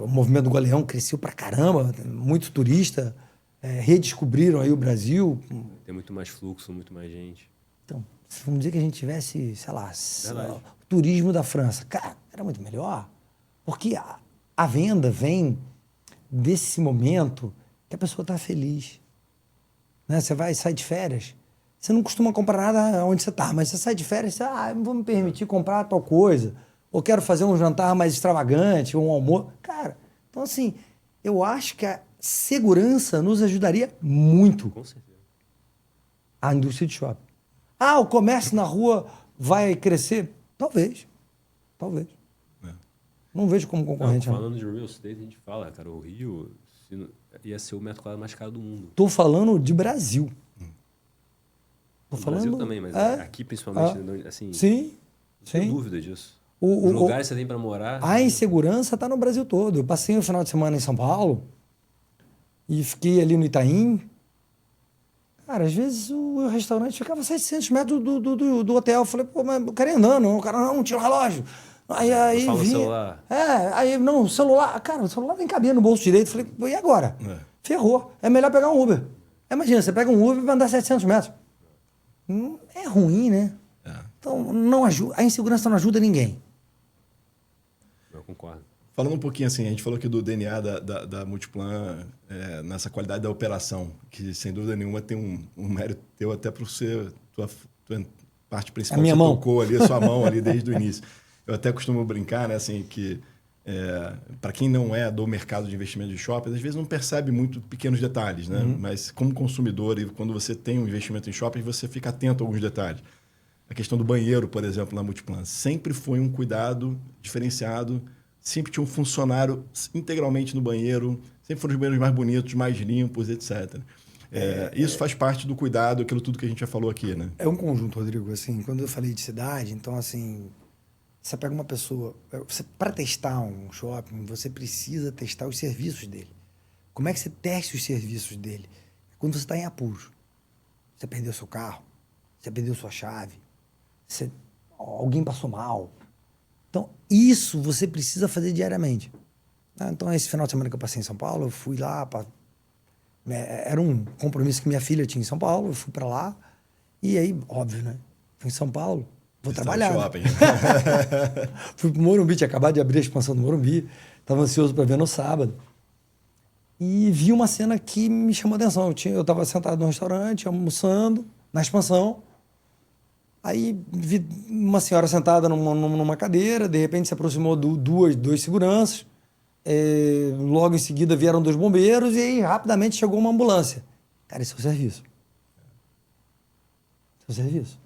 O movimento do Galeão cresceu pra caramba, muito turista, redescobriram aí o Brasil. Tem muito mais fluxo, muito mais gente. Então, vamos dizer que a gente tivesse, sei lá, o turismo da França. Cara, era muito melhor. Porque a venda vem desse momento que a pessoa está feliz. Né? Você sai de férias, você não costuma comprar nada onde você está, mas você sai de férias, você, não vou me permitir comprar tal coisa, ou quero fazer um jantar mais extravagante, ou um almoço. Cara, então assim, eu acho que a segurança nos ajudaria muito. Com certeza. A indústria de shopping. O comércio na rua vai crescer? Talvez. Não vejo como concorrente. Não, falando de real estate, a gente fala, cara, o Rio ia ser o metro quadrado mais caro do mundo. Tô falando de Brasil. No Brasil também, mas aqui principalmente, assim... Sim. Não tenho dúvida disso. Os lugares que você tem para morar... A insegurança está no Brasil todo. Eu passei um final de semana em São Paulo e fiquei ali no Itaim. Cara, às vezes o restaurante ficava a 700 metros do hotel. Eu falei, pô, mas o cara ia andando. O cara, não, tira o relógio. Aí fala no vinha, celular. o celular... Cara, o celular nem cabia no bolso direito. Eu falei, e agora? Ferrou. É melhor pegar um Uber. Imagina, você pega um Uber e vai andar 700 metros. É ruim, né? Então, não ajuda, a insegurança não ajuda ninguém. Eu concordo. Falando um pouquinho assim, a gente falou aqui do DNA da Multiplan, nessa qualidade da operação, que sem dúvida nenhuma tem um mérito teu até por ser tua parte principal. A minha você mão. Tocou ali, a sua mão ali desde o início. Eu até costumo brincar, né, assim, que para quem não é do mercado de investimento de shopping, às vezes não percebe muito pequenos detalhes, né? Mas como consumidor, e quando você tem um investimento em shopping, você fica atento a alguns detalhes. A questão do banheiro, por exemplo, na Multiplan, sempre foi um cuidado diferenciado, sempre tinha um funcionário integralmente no banheiro, sempre foram os banheiros mais bonitos, mais limpos, etc. Isso faz parte do cuidado, aquilo tudo que a gente já falou aqui, né? É um conjunto, Rodrigo. Assim, quando eu falei de cidade, então, assim, você pega uma pessoa... Para testar um shopping, você precisa testar os serviços dele. Como é que você testa os serviços dele? Quando você está em apuros. Você perdeu seu carro, você perdeu sua chave, alguém passou mal. Então, isso você precisa fazer diariamente. Então, esse final de semana que eu passei em São Paulo, eu fui lá... Era um compromisso que minha filha tinha em São Paulo, eu fui para lá. E aí, óbvio, né? Fui em São Paulo, vou trabalhar. Shopping. Né? Fui pro Morumbi, tinha acabado de abrir a expansão do Morumbi. Estava ansioso para ver no sábado. E vi uma cena que me chamou a atenção. Eu estava sentado no restaurante, almoçando, na expansão. Aí vi uma senhora sentada numa cadeira, de repente se aproximou dois seguranças. Logo em seguida vieram 2 bombeiros e aí rapidamente chegou uma ambulância. Cara, esse é o serviço. Esse é o serviço.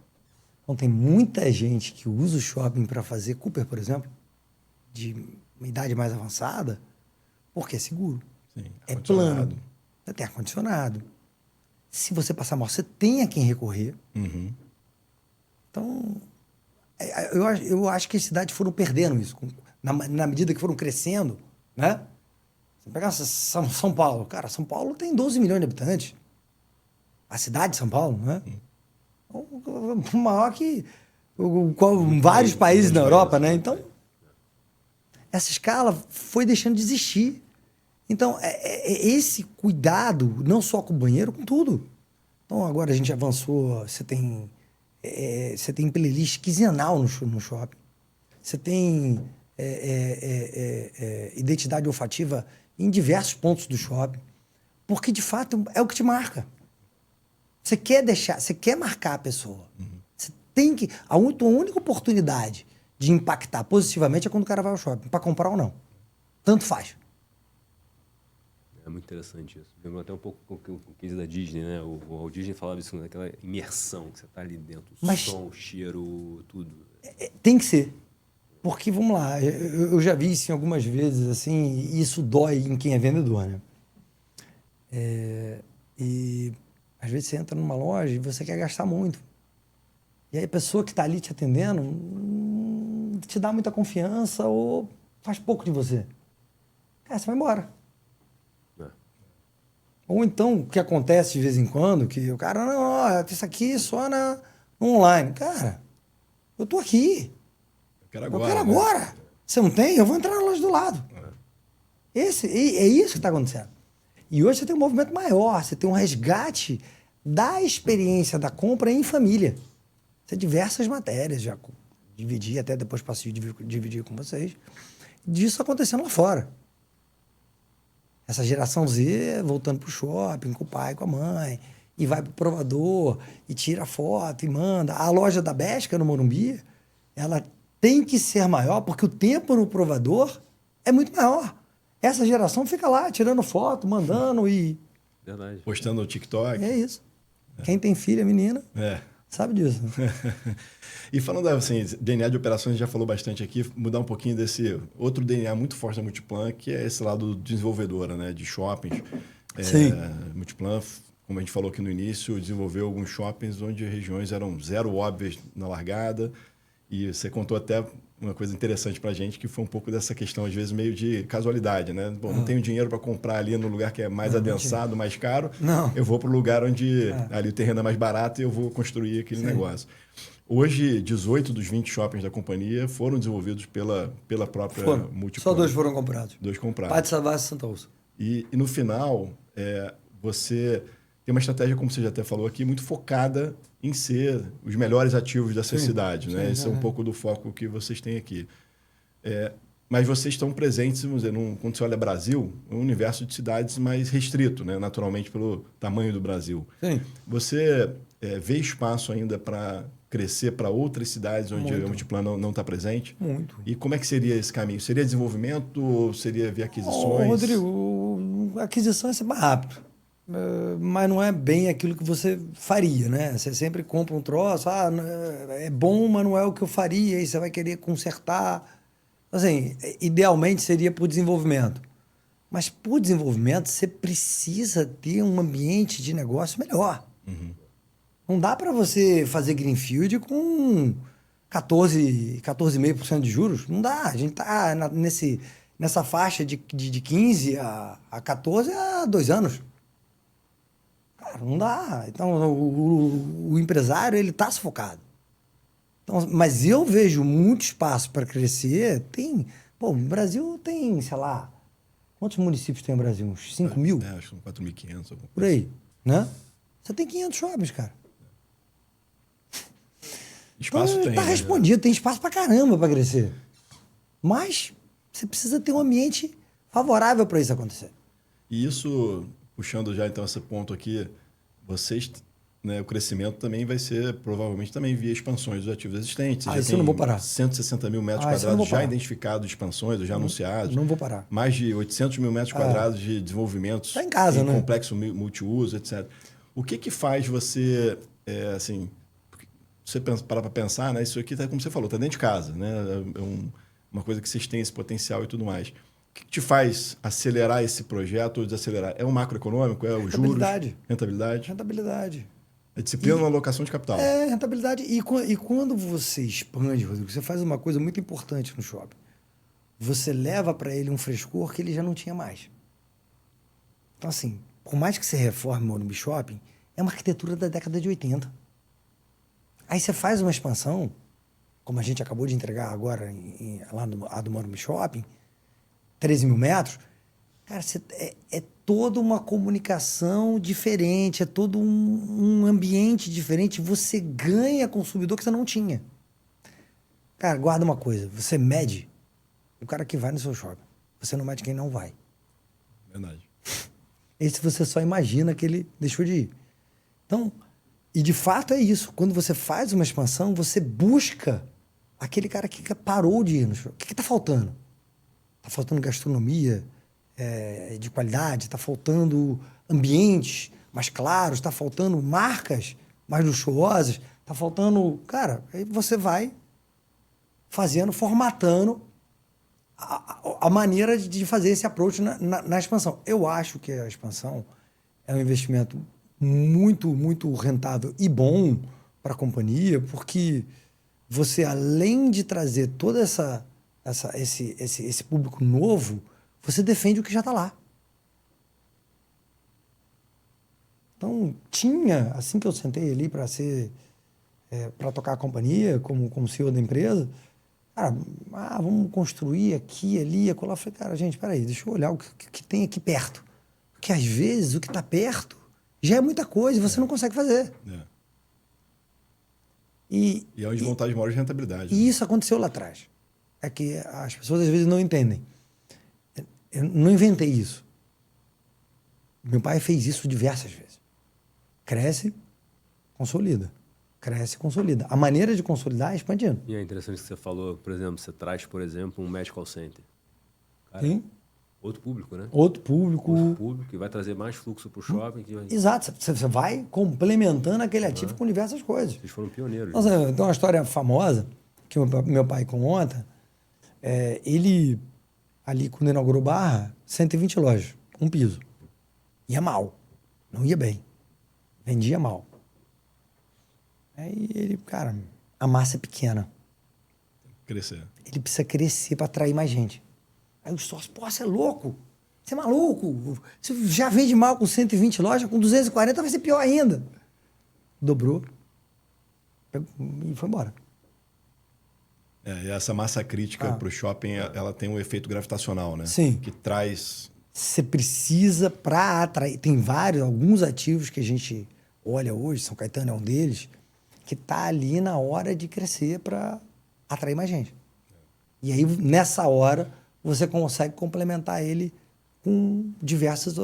Então tem muita gente que usa o shopping para fazer Cooper, por exemplo, de uma idade mais avançada, porque é seguro. Sim, é plano. Você tem ar-condicionado. Se você passar mal, você tem a quem recorrer. Uhum. Então, eu acho que as cidades foram perdendo isso. Na medida que foram crescendo, né? Você pegar São Paulo. Cara, São Paulo tem 12 milhões de habitantes. A cidade de São Paulo, né? Maior que vários países na Europa, né? Então, essa escala foi deixando de existir. Então, esse cuidado, não só com o banheiro, com tudo. Então, agora a gente avançou, você tem playlist quinzenal no shopping. Você tem identidade olfativa em diversos pontos do shopping. Porque, de fato, é o que te marca. Você quer marcar a pessoa. Você tem que... A única oportunidade de impactar positivamente é quando o cara vai ao shopping, para comprar ou não. Tanto faz. É muito interessante isso. Lembra até um pouco com o case da Disney, né? O Walt Disney falava isso, daquela imersão que você está ali dentro. Som, cheiro, tudo. Tem que ser. Porque, vamos lá, eu já vi isso algumas vezes, assim, e isso dói em quem é vendedor, né? E às vezes você entra numa loja e você quer gastar muito. E aí a pessoa que está ali te atendendo te dá muita confiança ou faz pouco de você. Cara, você vai embora. Ou então, o que acontece de vez em quando, que o cara, não, isso aqui só no online. Cara, eu tô aqui. Eu quero agora. Né? Você não tem? Eu vou entrar na loja do lado. É isso que está acontecendo. E hoje você tem um movimento maior, você tem um resgate da experiência da compra em família. Você tem diversas matérias, já dividi, até depois passei a dividir com vocês, disso acontecendo lá fora. Essa geração Z voltando pro shopping, com o pai, com a mãe, e vai pro provador, e tira foto, e manda. A loja da Besca, no Morumbi, ela tem que ser maior, porque o tempo no provador é muito maior. Essa geração fica lá, tirando foto, mandando e... Verdade. Postando no TikTok. É isso. Quem tem filha, menina, sabe disso. E falando assim, DNA de operações, a gente já falou bastante aqui, mudar um pouquinho desse outro DNA muito forte da Multiplan, que é esse lado desenvolvedora, né, de shoppings. Sim. Multiplan, como a gente falou aqui no início, desenvolveu alguns shoppings onde regiões eram zero óbvias na largada. E você contou até uma coisa interessante para a gente, que foi um pouco dessa questão, às vezes, meio de casualidade, né? Bom, não tenho dinheiro para comprar ali no lugar que é mais adensado, mais caro. Não. Eu vou para o lugar onde ali o terreno é mais barato e eu vou construir aquele negócio. Hoje, 18 dos 20 shoppings da companhia foram desenvolvidos pela própria Multiplan. Só 2 foram comprados. 2 comprados. Pátio Savassi e Santa Úrsula. E no final, você tem uma estratégia, como você já até falou aqui, muito focada em ser os melhores ativos dessa cidade. Né? Esse é um pouco do foco que vocês têm aqui. Mas vocês estão presentes, vamos dizer, quando você olha Brasil, é um universo de cidades mais restrito, né? Naturalmente, pelo tamanho do Brasil. Sim. Você vê espaço ainda para crescer para outras cidades onde o Multiplan não está presente? Muito. E como é que seria esse caminho? Seria desenvolvimento ou seria via aquisições? Rodrigo, a aquisição é sempre mais rápido. Mas não é bem aquilo que você faria, né? Você sempre compra um troço, é bom, mas não é o que eu faria, aí você vai querer consertar. Assim, idealmente seria por desenvolvimento. Mas por desenvolvimento, você precisa ter um ambiente de negócio melhor. Uhum. Não dá para você fazer greenfield com 14,5% de juros. Não dá. A gente está nessa faixa de 15 a 14 há 2 anos. Cara, não dá. Então, o empresário, ele está sufocado. Então, mas eu vejo muito espaço para crescer. O Brasil tem, sei lá, quantos municípios tem no Brasil? Uns 5 mil? Acho que são 4.500. Por aí, né? Você tem 500 shoppings, cara. Espaço então, tem. Tá respondido, tem espaço para caramba para crescer. Mas você precisa ter um ambiente favorável para isso acontecer. E isso, puxando já então esse ponto aqui, vocês, né, o crescimento também vai ser provavelmente também via expansões dos ativos existentes. Isso eu não vou parar. 160 mil metros quadrados já identificados de expansões, ou já anunciados. Não vou parar. Mais de 800 mil metros quadrados de desenvolvimentos. Tá em casa, né? Complexo multiuso, etc. O que faz você, assim, você parar para pensar, né? Isso aqui, como você falou, está dentro de casa, né? Uma coisa que vocês têm esse potencial e tudo mais. O que te faz acelerar esse projeto ou desacelerar? É o macroeconômico? É o juros? Rentabilidade? Rentabilidade. É disciplina na alocação de capital. É, rentabilidade. E quando você expande, Rodrigo, você faz uma coisa muito importante no shopping. Você leva para ele um frescor que ele já não tinha mais. Então, assim, por mais que você reforme o Morumbi Shopping, é uma arquitetura da década de 80. Aí você faz uma expansão, como a gente acabou de entregar agora lá do Morumbi Shopping, 13 mil metros. Cara, é toda uma comunicação diferente, é todo um ambiente diferente. Você ganha consumidor que você não tinha. Cara, guarda uma coisa. Você mede o cara que vai no seu shopping. Você não mede quem não vai. Verdade. Esse você só imagina que ele deixou de ir. Então, e de fato é isso. Quando você faz uma expansão, você busca aquele cara que parou de ir no shopping. O que está faltando? Está faltando gastronomia de qualidade, está faltando ambientes mais claros, está faltando marcas mais luxuosas, está faltando... Cara, aí você vai fazendo, formatando a maneira de fazer esse approach na expansão. Eu acho que a expansão é um investimento muito, muito rentável e bom para a companhia, porque você, além de trazer toda esse público novo, você defende o que já está lá. Então, assim que eu sentei ali para tocar a companhia, como CEO da empresa, cara, vamos construir aqui, ali, acolá. Eu falei, cara, gente, peraí, deixa eu olhar o que tem aqui perto. Porque, às vezes, o que está perto já é muita coisa e você não consegue fazer. E é onde vontade maior de rentabilidade. E isso aconteceu lá atrás. É que as pessoas, às vezes, não entendem. Eu não inventei isso. Meu pai fez isso diversas vezes. Cresce, consolida. Cresce, consolida. A maneira de consolidar é expandindo. E é interessante que você falou, por exemplo, você traz, por exemplo, um medical center. Cara, Sim. Outro público, né? Outro público que vai trazer mais fluxo para o shopping. Exato. Você vai complementando aquele ativo com diversas coisas. Vocês foram pioneiros. Nossa, tem uma história famosa que meu pai conta. Ele, ali quando inaugurou Barra, 120 lojas, um piso. Ia mal. Não ia bem. Vendia mal. Aí ele, cara, a massa é pequena. Crescer. Ele precisa crescer para atrair mais gente. Aí os sócios, pô, você é louco? Você é maluco? Você já vende mal com 120 lojas, com 240 vai ser pior ainda. Dobrou. E foi embora. E essa massa crítica para o shopping, ela tem um efeito gravitacional, né? Sim. Que traz... Você precisa para atrair... Tem alguns ativos que a gente olha hoje, São Caetano é um deles, que está ali na hora de crescer para atrair mais gente. E aí, nessa hora, você consegue complementar ele com diversas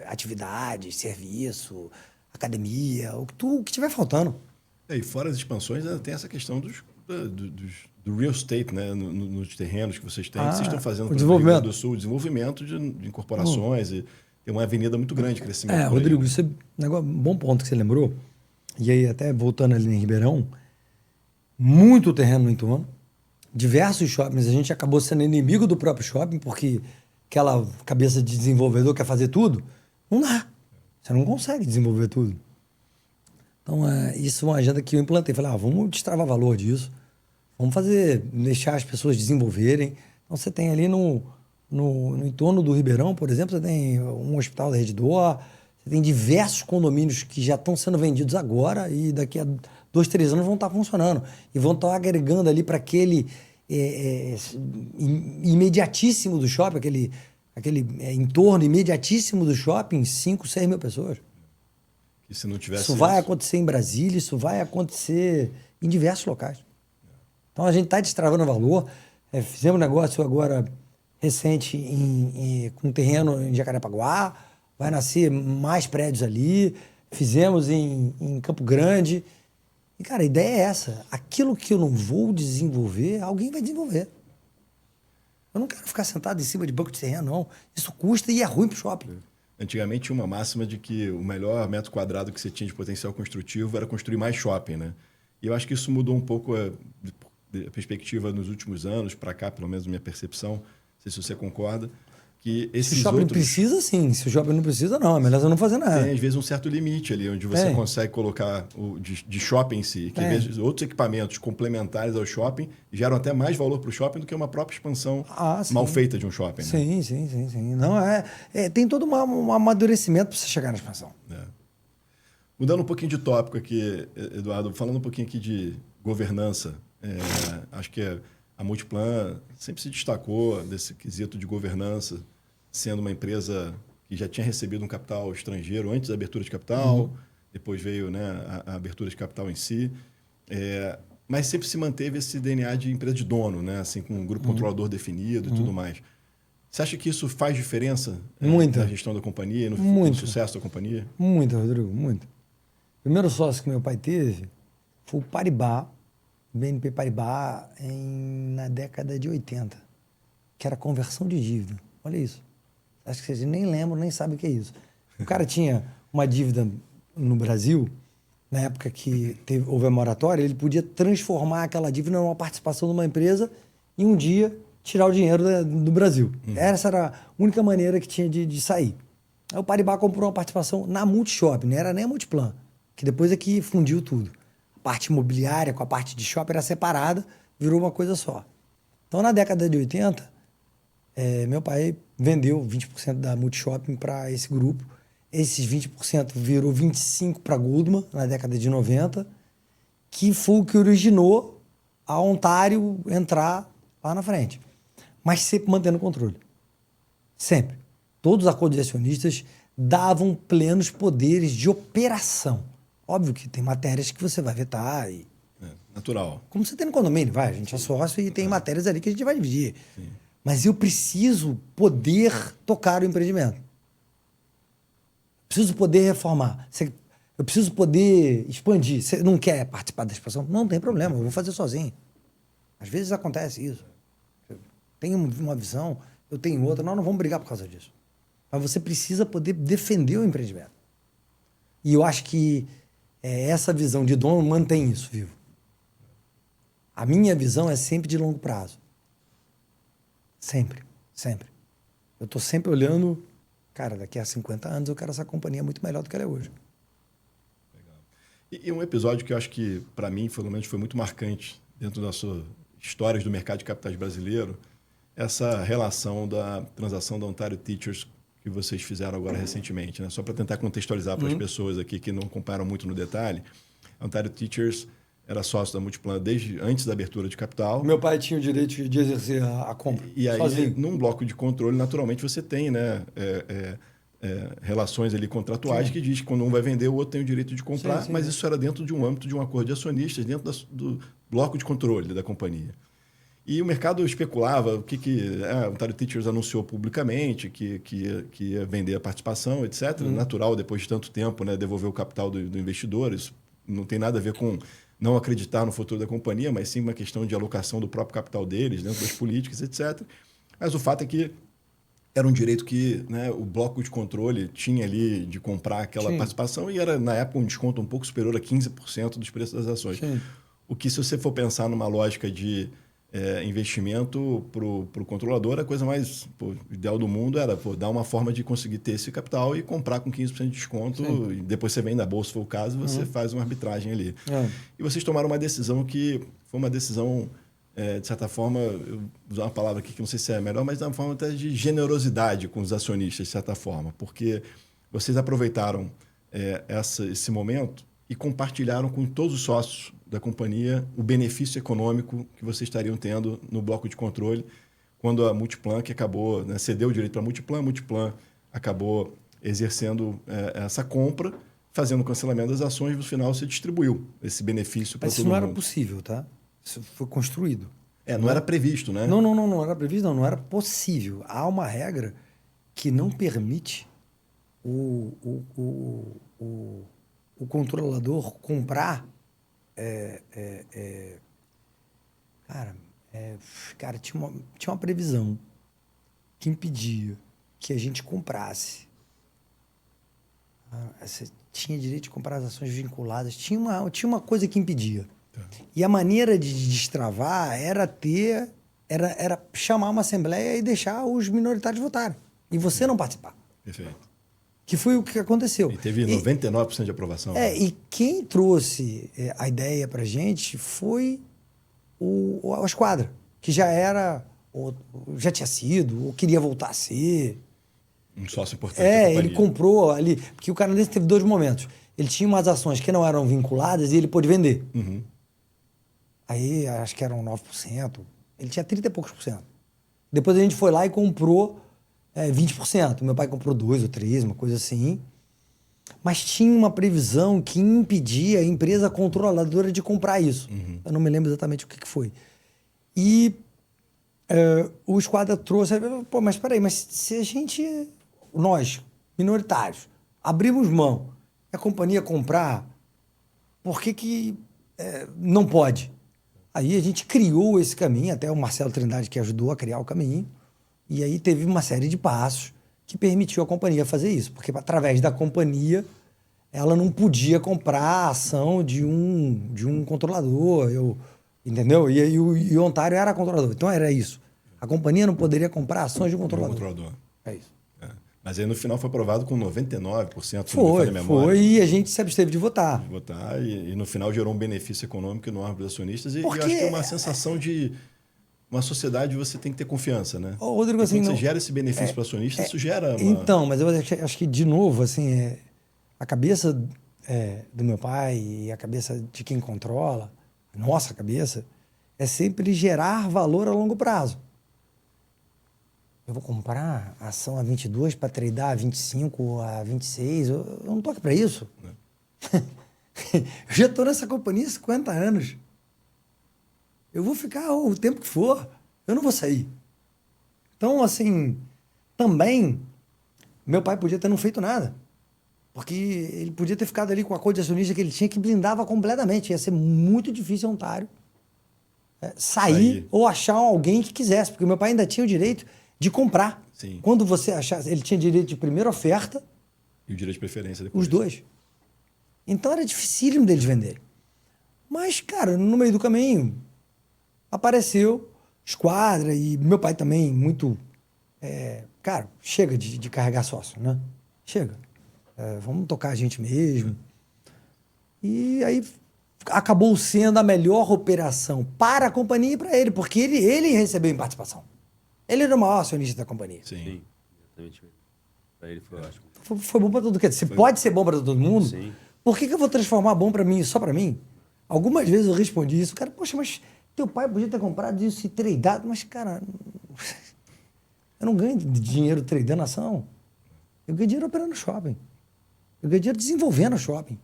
atividades, serviço, academia, o que tiver faltando. E fora as expansões, tem essa questão do real estate, né? Nos terrenos que vocês têm. Que vocês estão fazendo para o Rio Grande do Sul, o desenvolvimento de incorporações. E tem uma avenida muito grande de crescimento. Rodrigo, isso é um bom ponto que você lembrou. E aí, até voltando ali em Ribeirão, muito terreno no entorno, diversos shoppings. A gente acabou sendo inimigo do próprio shopping, porque aquela cabeça de desenvolvedor quer fazer tudo. Não dá. Você não consegue desenvolver tudo. Então, isso é uma agenda que eu implantei. Falei, vamos destravar valor disso. Vamos deixar as pessoas desenvolverem. Então, você tem ali no entorno do Ribeirão, por exemplo, você tem um hospital da Rede D'Or, você tem diversos condomínios que já estão sendo vendidos agora e daqui a 2, 3 anos vão estar funcionando. E vão estar agregando ali para aquele imediatíssimo do shopping, aquele entorno imediatíssimo do shopping, 5, 6 mil pessoas. E se não tivesse isso vai acontecer em Brasília, isso vai acontecer em diversos locais. Então a gente está destravando valor. Fizemos um negócio agora recente com terreno em Jacarepaguá, vai nascer mais prédios ali. Fizemos em Campo Grande. E, cara, a ideia é essa. Aquilo que eu não vou desenvolver, alguém vai desenvolver. Eu não quero ficar sentado em cima de banco de terreno, não. Isso custa e é ruim para o shopping. Antigamente tinha uma máxima de que o melhor metro quadrado que você tinha de potencial construtivo era construir mais shopping, né? E eu acho que isso mudou um pouco a perspectiva nos últimos anos, para cá, pelo menos, minha percepção. Não sei se você concorda. Que esses se o shopping precisa, sim. Se o shopping não precisa, não. É melhor você não fazer nada. Tem, às vezes, um certo limite ali, onde você consegue colocar de shopping em si. Que, às vezes, outros equipamentos complementares ao shopping geram até mais valor para o shopping do que uma própria expansão mal feita de um shopping. Né? Sim. Não, tem todo um amadurecimento para você chegar na expansão. Mudando um pouquinho de tópico aqui, Eduardo, falando um pouquinho aqui de governança. Acho que a Multiplan sempre se destacou desse quesito de governança, sendo uma empresa que já tinha recebido um capital estrangeiro antes da abertura de capital, depois veio, né, a abertura de capital em si, mas sempre se manteve esse DNA de empresa de dono, né, assim, com um grupo controlador definido e tudo mais. Você acha que isso faz diferença na gestão da companhia, no sucesso da companhia? Muito, Rodrigo, muito. O primeiro sócio que meu pai teve foi o Paribas, BNP Paribas, na década de 80, que era conversão de dívida. Olha isso. Acho que vocês nem lembram, nem sabem o que é isso. O cara tinha uma dívida no Brasil, na época que houve a moratória, ele podia transformar aquela dívida numa participação de uma empresa e um dia tirar o dinheiro do Brasil. Essa era a única maneira que tinha de sair. Aí o Paribas comprou uma participação na Multishop, não era nem a Multiplan, que depois é que fundiu tudo. A parte imobiliária com a parte de shopping era separada, virou uma coisa só. Então, na década de 80, meu pai vendeu 20% da Multishopping para esse grupo. Esses 20% virou 25% para a Goldman, na década de 90, que foi o que originou a Ontário entrar lá na frente. Mas sempre mantendo o controle. Sempre. Todos os acordos de acionistas davam plenos poderes de operação. Óbvio que tem matérias que você vai vetar. Natural. Como você tem no condomínio, a gente é sócio e tem matérias ali que a gente vai dividir. Sim. Mas eu preciso poder tocar o empreendimento. Preciso poder reformar. Eu preciso poder expandir. Você não quer participar da expansão? Não tem problema, eu vou fazer sozinho. Às vezes acontece isso. Eu tenho uma visão, eu tenho outra, nós não vamos brigar por causa disso. Mas você precisa poder defender o empreendimento. E eu acho que essa visão de dono mantém isso vivo. A minha visão é sempre de longo prazo. Sempre. Eu estou sempre olhando, cara, daqui a 50 anos eu quero essa companhia muito melhor do que ela é hoje. Legal. E um episódio que eu acho que, para mim, pelo menos, foi muito marcante dentro das suas histórias do mercado de capitais brasileiro, essa relação da transação da Ontario Teachers que vocês fizeram agora recentemente, né? Só para tentar contextualizar para as pessoas aqui que não comparam muito no detalhe, a Ontario Teachers era sócio da Multiplan desde antes da abertura de capital. Meu pai tinha o direito de exercer a compra. E aí, sozinho. Num bloco de controle, naturalmente, você tem, né, relações ali contratuais que diz que quando um vai vender, o outro tem o direito de comprar, mas isso era dentro de um âmbito de um acordo de acionistas, dentro do bloco de controle da companhia. E o mercado especulava o Ontario Teachers anunciou publicamente que ia vender a participação, etc. Natural, depois de tanto tempo, né, devolver o capital do investidor. Isso não tem nada a ver com não acreditar no futuro da companhia, mas sim uma questão de alocação do próprio capital deles, dentro das políticas, etc. Mas o fato é que era um direito que, né, o bloco de controle tinha ali de comprar aquela participação e era, na época, um desconto um pouco superior a 15% dos preços das ações. Sim. O que, se você for pensar numa lógica de investimento para o controlador, a coisa mais ideal do mundo era dar uma forma de conseguir ter esse capital e comprar com 15% de desconto. E depois você vende na bolsa, se for o caso, você faz uma arbitragem ali. E vocês tomaram uma decisão que foi uma decisão, de certa forma, eu vou usar uma palavra aqui que não sei se é a melhor, mas de uma forma até de generosidade com os acionistas, de certa forma, porque vocês aproveitaram esse momento e compartilharam com todos os sócios da companhia o benefício econômico que vocês estariam tendo no bloco de controle quando a Multiplan, que acabou, né, cedeu o direito para a Multiplan acabou exercendo essa compra, fazendo o cancelamento das ações e no final se distribuiu esse benefício para todo mundo. Mas isso não era possível, tá? Isso foi construído. Não era previsto, né? Não era previsto, não era possível. Há uma regra que não permite o controlador comprar. Cara, tinha uma previsão que impedia que a gente comprasse. Você tinha direito de comprar as ações vinculadas. Tinha uma coisa que impedia. Tá. E a maneira de destravar era chamar uma assembleia e deixar os minoritários votarem. E você não participar. Perfeito. Que foi o que aconteceu. E teve 99% de aprovação. E quem trouxe a ideia para a gente foi a Esquadra, que já tinha sido, ou queria voltar a ser. Um sócio importante da companhia. Ele comprou ali, porque o canadense teve 2 momentos. Ele tinha umas ações que não eram vinculadas e ele pôde vender. Aí, acho que eram 9%. Ele tinha 30 e poucos por cento. Depois a gente foi lá e comprou 20%. Meu pai comprou 2 ou 3, uma coisa assim. Mas tinha uma previsão que impedia a empresa controladora de comprar isso. Eu não me lembro exatamente o que foi. E o Esquadra trouxe... mas espera aí, mas se a gente... Nós, minoritários, abrimos mão e a companhia comprar, por que não pode? Aí a gente criou esse caminho, até o Marcelo Trindade que ajudou a criar o caminho. E aí teve uma série de passos que permitiu a companhia fazer isso. Porque, através da companhia, ela não podia comprar a ação de um controlador, entendeu? E o Ontário era controlador. Então, era isso. A companhia não poderia comprar ações de um controlador. É isso. Mas aí, no final, foi aprovado com 99%. Foi, e a gente se absteve de votar. E no final, gerou um benefício econômico enorme para os acionistas. E eu acho que é uma sensação de... Uma sociedade, você tem que ter confiança, né? Rodrigo, assim, quando você gera esse benefício para o acionista, isso gera uma... Então, mas eu acho que, de novo, assim, a cabeça do meu pai e a cabeça de quem controla, a nossa cabeça, é sempre gerar valor a longo prazo. Eu vou comprar a ação a 22 para tradear a 25, a 26, eu não tô aqui para isso. Eu já estou nessa companhia há 50 anos. Eu vou ficar o tempo que for. Eu não vou sair. Então, assim, também, meu pai podia ter não feito nada. Porque ele podia ter ficado ali com a cor de acionista que ele tinha, que blindava completamente. Ia ser muito difícil a Ontário sair ou achar alguém que quisesse. Porque meu pai ainda tinha o direito de comprar. Sim. Quando você achasse... Ele tinha direito de primeira oferta. E o direito de preferência depois. Os 2. Então, era dificílimo deles venderem. Mas, cara, no meio do caminho... Apareceu Esquadra e meu pai também muito... cara, chega de carregar sócio, né? Chega. Vamos tocar a gente mesmo. E aí acabou sendo a melhor operação para a companhia e para ele, porque ele recebeu em participação. Ele era o maior acionista da companhia. Sim, exatamente. Para ele foi ótimo. Foi bom para todo mundo. Se pode ser bom para todo mundo, sim. Por que eu vou transformar bom para mim só para mim? Algumas vezes eu respondi isso. Cara, poxa, mas... Teu pai podia ter comprado isso e tradeado, mas, cara, eu não ganho dinheiro tradando ação. Eu ganho dinheiro operando shopping. Eu ganho dinheiro desenvolvendo shopping.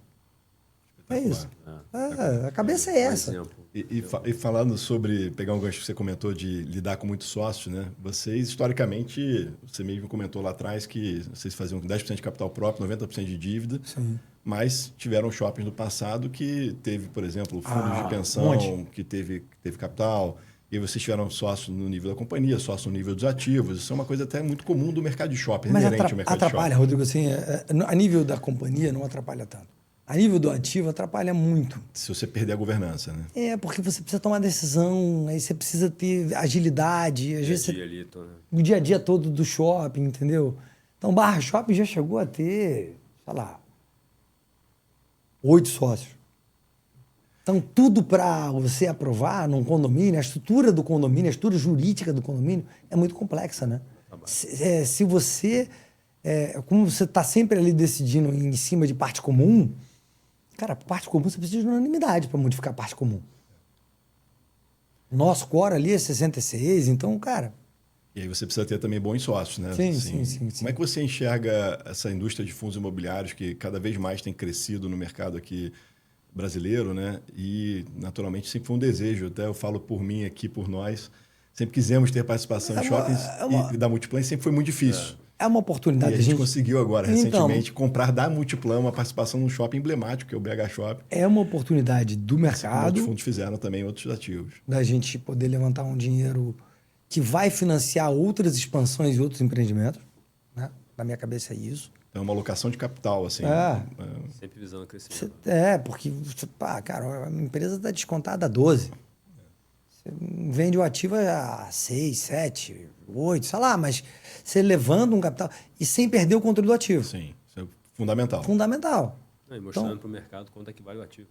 É isso. A cabeça é essa. E falando sobre, pegar um gancho que você comentou de lidar com muitos sócios, né? Vocês, historicamente, você mesmo comentou lá atrás que vocês faziam 10% de capital próprio, 90% de dívida. Sim. Mas tiveram shoppings no passado que teve, por exemplo, fundos de pensão, que teve capital. E vocês tiveram sócio no nível da companhia, sócio no nível dos ativos. Isso é uma coisa até muito comum do mercado de shopping, Mas inerente ao mercado de shopping. atrapalha, Rodrigo, assim, a nível da companhia não atrapalha tanto. A nível do ativo atrapalha muito. Se você perder a governança, né? Porque você precisa tomar decisão, aí você precisa ter agilidade. Às vezes o dia a dia todo do shopping, entendeu? Então, Barra Shopping já chegou a ter, sei lá, 8 sócios. Então, tudo para você aprovar num condomínio, a estrutura do condomínio, a estrutura jurídica do condomínio é muito complexa, né? Se você... como você está sempre ali decidindo em cima de parte comum, cara, parte comum você precisa de unanimidade para modificar a parte comum. Nosso core ali é 66, então, cara... E aí você precisa ter também bons sócios, né? Sim. Como é que você enxerga essa indústria de fundos imobiliários que cada vez mais tem crescido no mercado aqui brasileiro, né? E, naturalmente, sempre foi um desejo. Até eu falo por mim aqui, por nós. Sempre quisemos ter participação em shoppings e da Multiplan sempre foi muito difícil. É uma oportunidade. E a gente conseguiu agora, recentemente, comprar da Multiplan uma participação num shopping emblemático, que é o BH Shopping. É uma oportunidade do mercado. Outros fundos fizeram também outros ativos. Da gente poder levantar um dinheiro que vai financiar outras expansões e outros empreendimentos. Né? Na minha cabeça é isso. É uma alocação de capital, assim. Sempre visando crescimento. Porque, cara, a empresa está descontada a 12. Você vende o ativo a 6, 7, 8, sei lá, mas você levando um capital e sem perder o controle do ativo. Sim, isso é fundamental. Fundamental. E mostrando para o mercado quanto é que vale o ativo.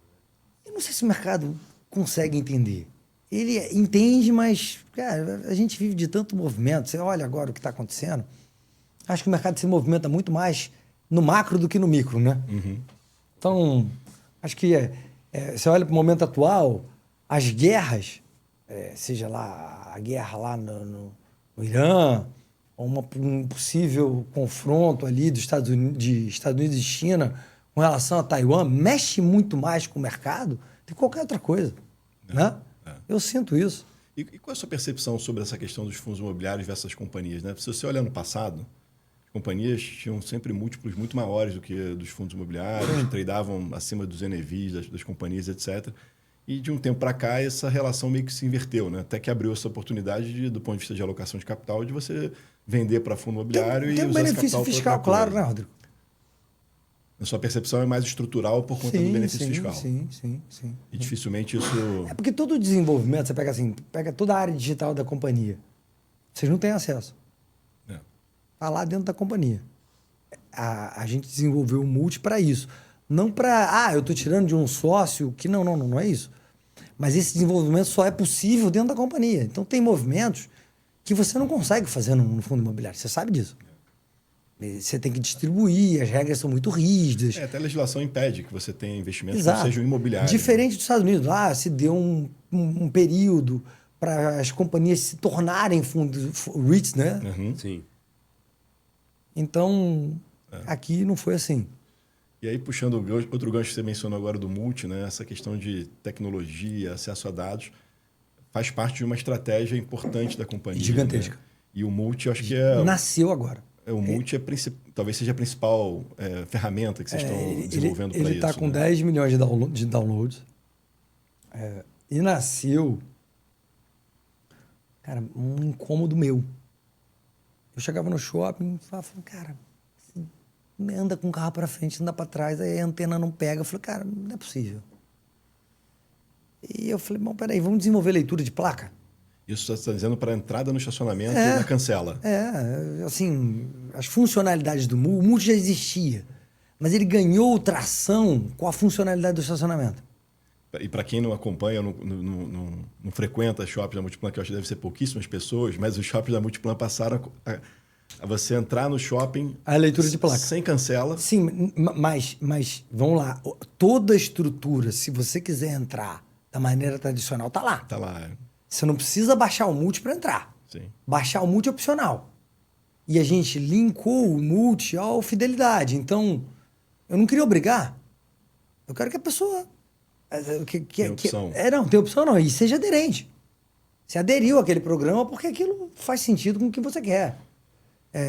Eu não sei se o mercado consegue entender. Ele entende, mas, cara, a gente vive de tanto movimento. Você olha agora o que está acontecendo. Acho que o mercado se movimenta muito mais no macro do que no micro, né? Uhum. Então, acho que você olha para o momento atual, as guerras, seja lá a guerra lá no Irã, ou um possível confronto ali dos Estados Unidos e China com relação a Taiwan, mexe muito mais com o mercado do que qualquer outra coisa, né? Eu sinto isso. E qual é a sua percepção sobre essa questão dos fundos imobiliários versus as companhias, né? Se você olha no passado, as companhias tinham sempre múltiplos muito maiores do que dos fundos imobiliários, tradeavam acima dos NAVs das companhias, etc. E de um tempo para cá, essa relação meio que se inverteu, né? Até que abriu essa oportunidade, do ponto de vista de alocação de capital, de você vender para fundo imobiliário tem e um usar benefício esse capital fiscal, claro, né, Rodrigo? A sua percepção é mais estrutural por conta do benefício fiscal. Sim. E dificilmente isso... É porque todo o desenvolvimento, você pega toda a área digital da companhia. Vocês não têm acesso. Está lá dentro da companhia. A gente desenvolveu o Multi para isso. Não para, eu estou tirando de um sócio, que não é isso. Mas esse desenvolvimento só é possível dentro da companhia. Então tem movimentos que você não consegue fazer no fundo imobiliário. Você sabe disso. Você tem que distribuir, as regras são muito rígidas. Até a legislação impede que você tenha investimentos que não sejam imobiliários. Diferente dos Estados Unidos. Lá se deu um período para as companhias se tornarem fundos REITs, né? Uhum. Sim. Então, aqui não foi assim. E aí, puxando outro gancho que você mencionou agora do Multi, né? Essa questão de tecnologia, acesso a dados, faz parte de uma estratégia importante da companhia. Gigantesca. Né? E o Multi, eu acho que nasceu agora. O Multi talvez seja a principal ferramenta que vocês estão desenvolvendo para isso. Ele está com 10 milhões de downloads. E nasceu, cara, um incômodo meu. Eu chegava no shopping e falava, cara, anda com o carro para frente, anda para trás, aí a antena não pega. Eu falei, cara, não é possível. E eu falei, bom, peraí, vamos desenvolver leitura de placa? Isso você está dizendo para entrada no estacionamento e na cancela. Assim, as funcionalidades do Multi, o Multi já existia, mas ele ganhou tração com a funcionalidade do estacionamento. E para quem não acompanha, não frequenta shopping da Multiplan, que eu acho que deve ser pouquíssimas pessoas, mas os shoppings da Multiplan passaram a você entrar no shopping... A leitura de placa. Sem cancela. Sim, mas vamos lá. Toda a estrutura, se você quiser entrar da maneira tradicional, está lá. Está lá, Você não precisa baixar o Multi para entrar. Sim. Baixar o Multi é opcional. E a gente linkou o Multi ao Fidelidade. Então, eu não queria obrigar. Eu quero que a pessoa... Tem opção. Não tem opção não. E seja aderente. Você aderiu àquele programa porque aquilo faz sentido com o que você quer.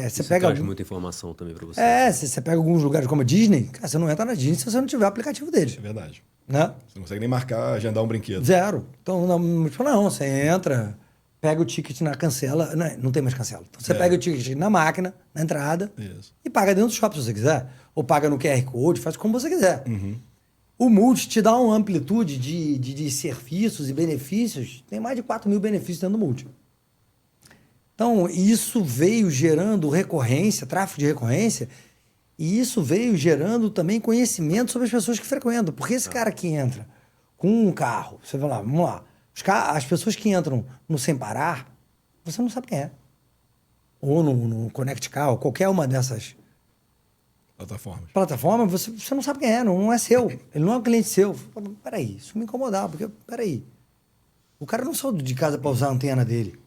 Você pega traz muita informação também para você. Você pega alguns lugares como a Disney, cara, você não entra na Disney se você não tiver o aplicativo deles. É verdade. Né? Você não consegue nem marcar, agendar um brinquedo. Zero. Então, não, você entra, pega o ticket na cancela. Não tem mais cancela. Então, você pega o ticket na máquina, na entrada, e paga dentro do shopping se você quiser. Ou paga no QR Code, faz como você quiser. Uhum. O Multi te dá uma amplitude de serviços e benefícios. Tem mais de 4 mil benefícios dentro do Multi. Então, isso veio gerando recorrência, tráfego de recorrência, e isso veio gerando também conhecimento sobre as pessoas que frequentam. Porque esse cara que entra com um carro, você vai lá, vamos lá, as pessoas que entram no Sem Parar, você não sabe quem é. Ou no Connect Car, ou qualquer uma dessas plataformas, você não sabe quem é, não é seu. Ele não é um cliente seu. Peraí, isso me incomodava, porque, peraí, o cara não saiu de casa para usar a antena dele.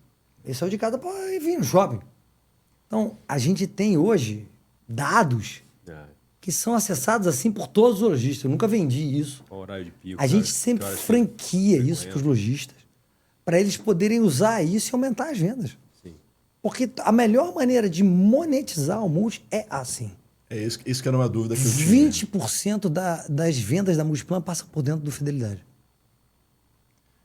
Ele saiu de casa para vir no shopping. Então, a gente tem hoje dados que são acessados assim por todos os lojistas. Eu nunca vendi isso. Horário de pico, a gente sempre franquia isso para os lojistas, para eles poderem usar isso e aumentar as vendas. Sim. Porque a melhor maneira de monetizar o Multi é assim. É isso que era uma dúvida que eu tinha. 20% das vendas da Multiplan passam por dentro do Fidelidade.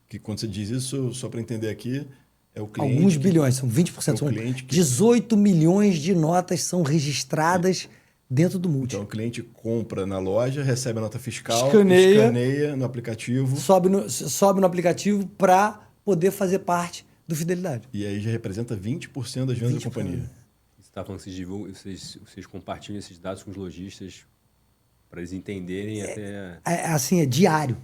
Que quando você diz isso, só para entender aqui, é o cliente... Alguns bilhões, são 20%. São 18 milhões de notas são registradas dentro do Multi. Então, o cliente compra na loja, recebe a nota fiscal, escaneia no aplicativo. Sobe no aplicativo para poder fazer parte do Fidelidade. E aí já representa 20% das vendas da companhia. Você está falando que vocês compartilham esses dados com os lojistas para eles entenderem assim, é diário.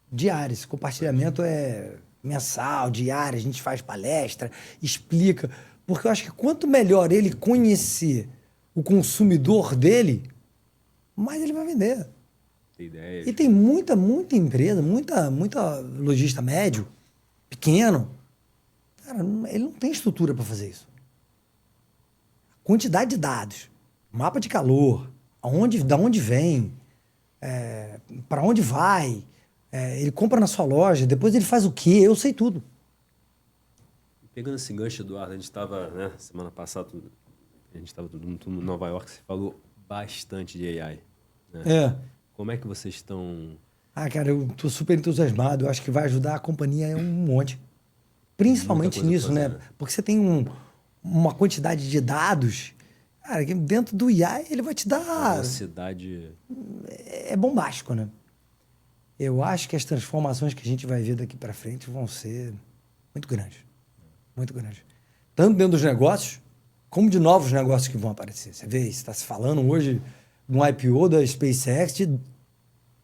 Diário. Esse compartilhamento é mensal, diário. A gente faz palestra, explica. Porque eu acho que quanto melhor ele conhecer o consumidor dele, mais ele vai vender. Tem ideia. E tem muita empresa, muita lojista médio, pequeno. Cara, ele não tem estrutura para fazer isso. Quantidade de dados, mapa de calor, da onde vem, para onde vai, ele compra na sua loja, depois ele faz o quê? Eu sei tudo. Pegando esse gancho, Eduardo, a gente estava, semana passada, a gente estava todo mundo em Nova York, você falou bastante de AI. Né? Como é que vocês estão... Cara, eu estou super entusiasmado, eu acho que vai ajudar a companhia um monte. Principalmente nisso, né? Porque você tem uma quantidade de dados, cara, que dentro do IA ele vai te dar... A velocidade... É bombástico, né? Eu acho que as transformações que a gente vai ver daqui para frente vão ser muito grandes. Muito grandes. Tanto dentro dos negócios, como de novos negócios que vão aparecer. Você vê, está se falando hoje de um IPO da SpaceX de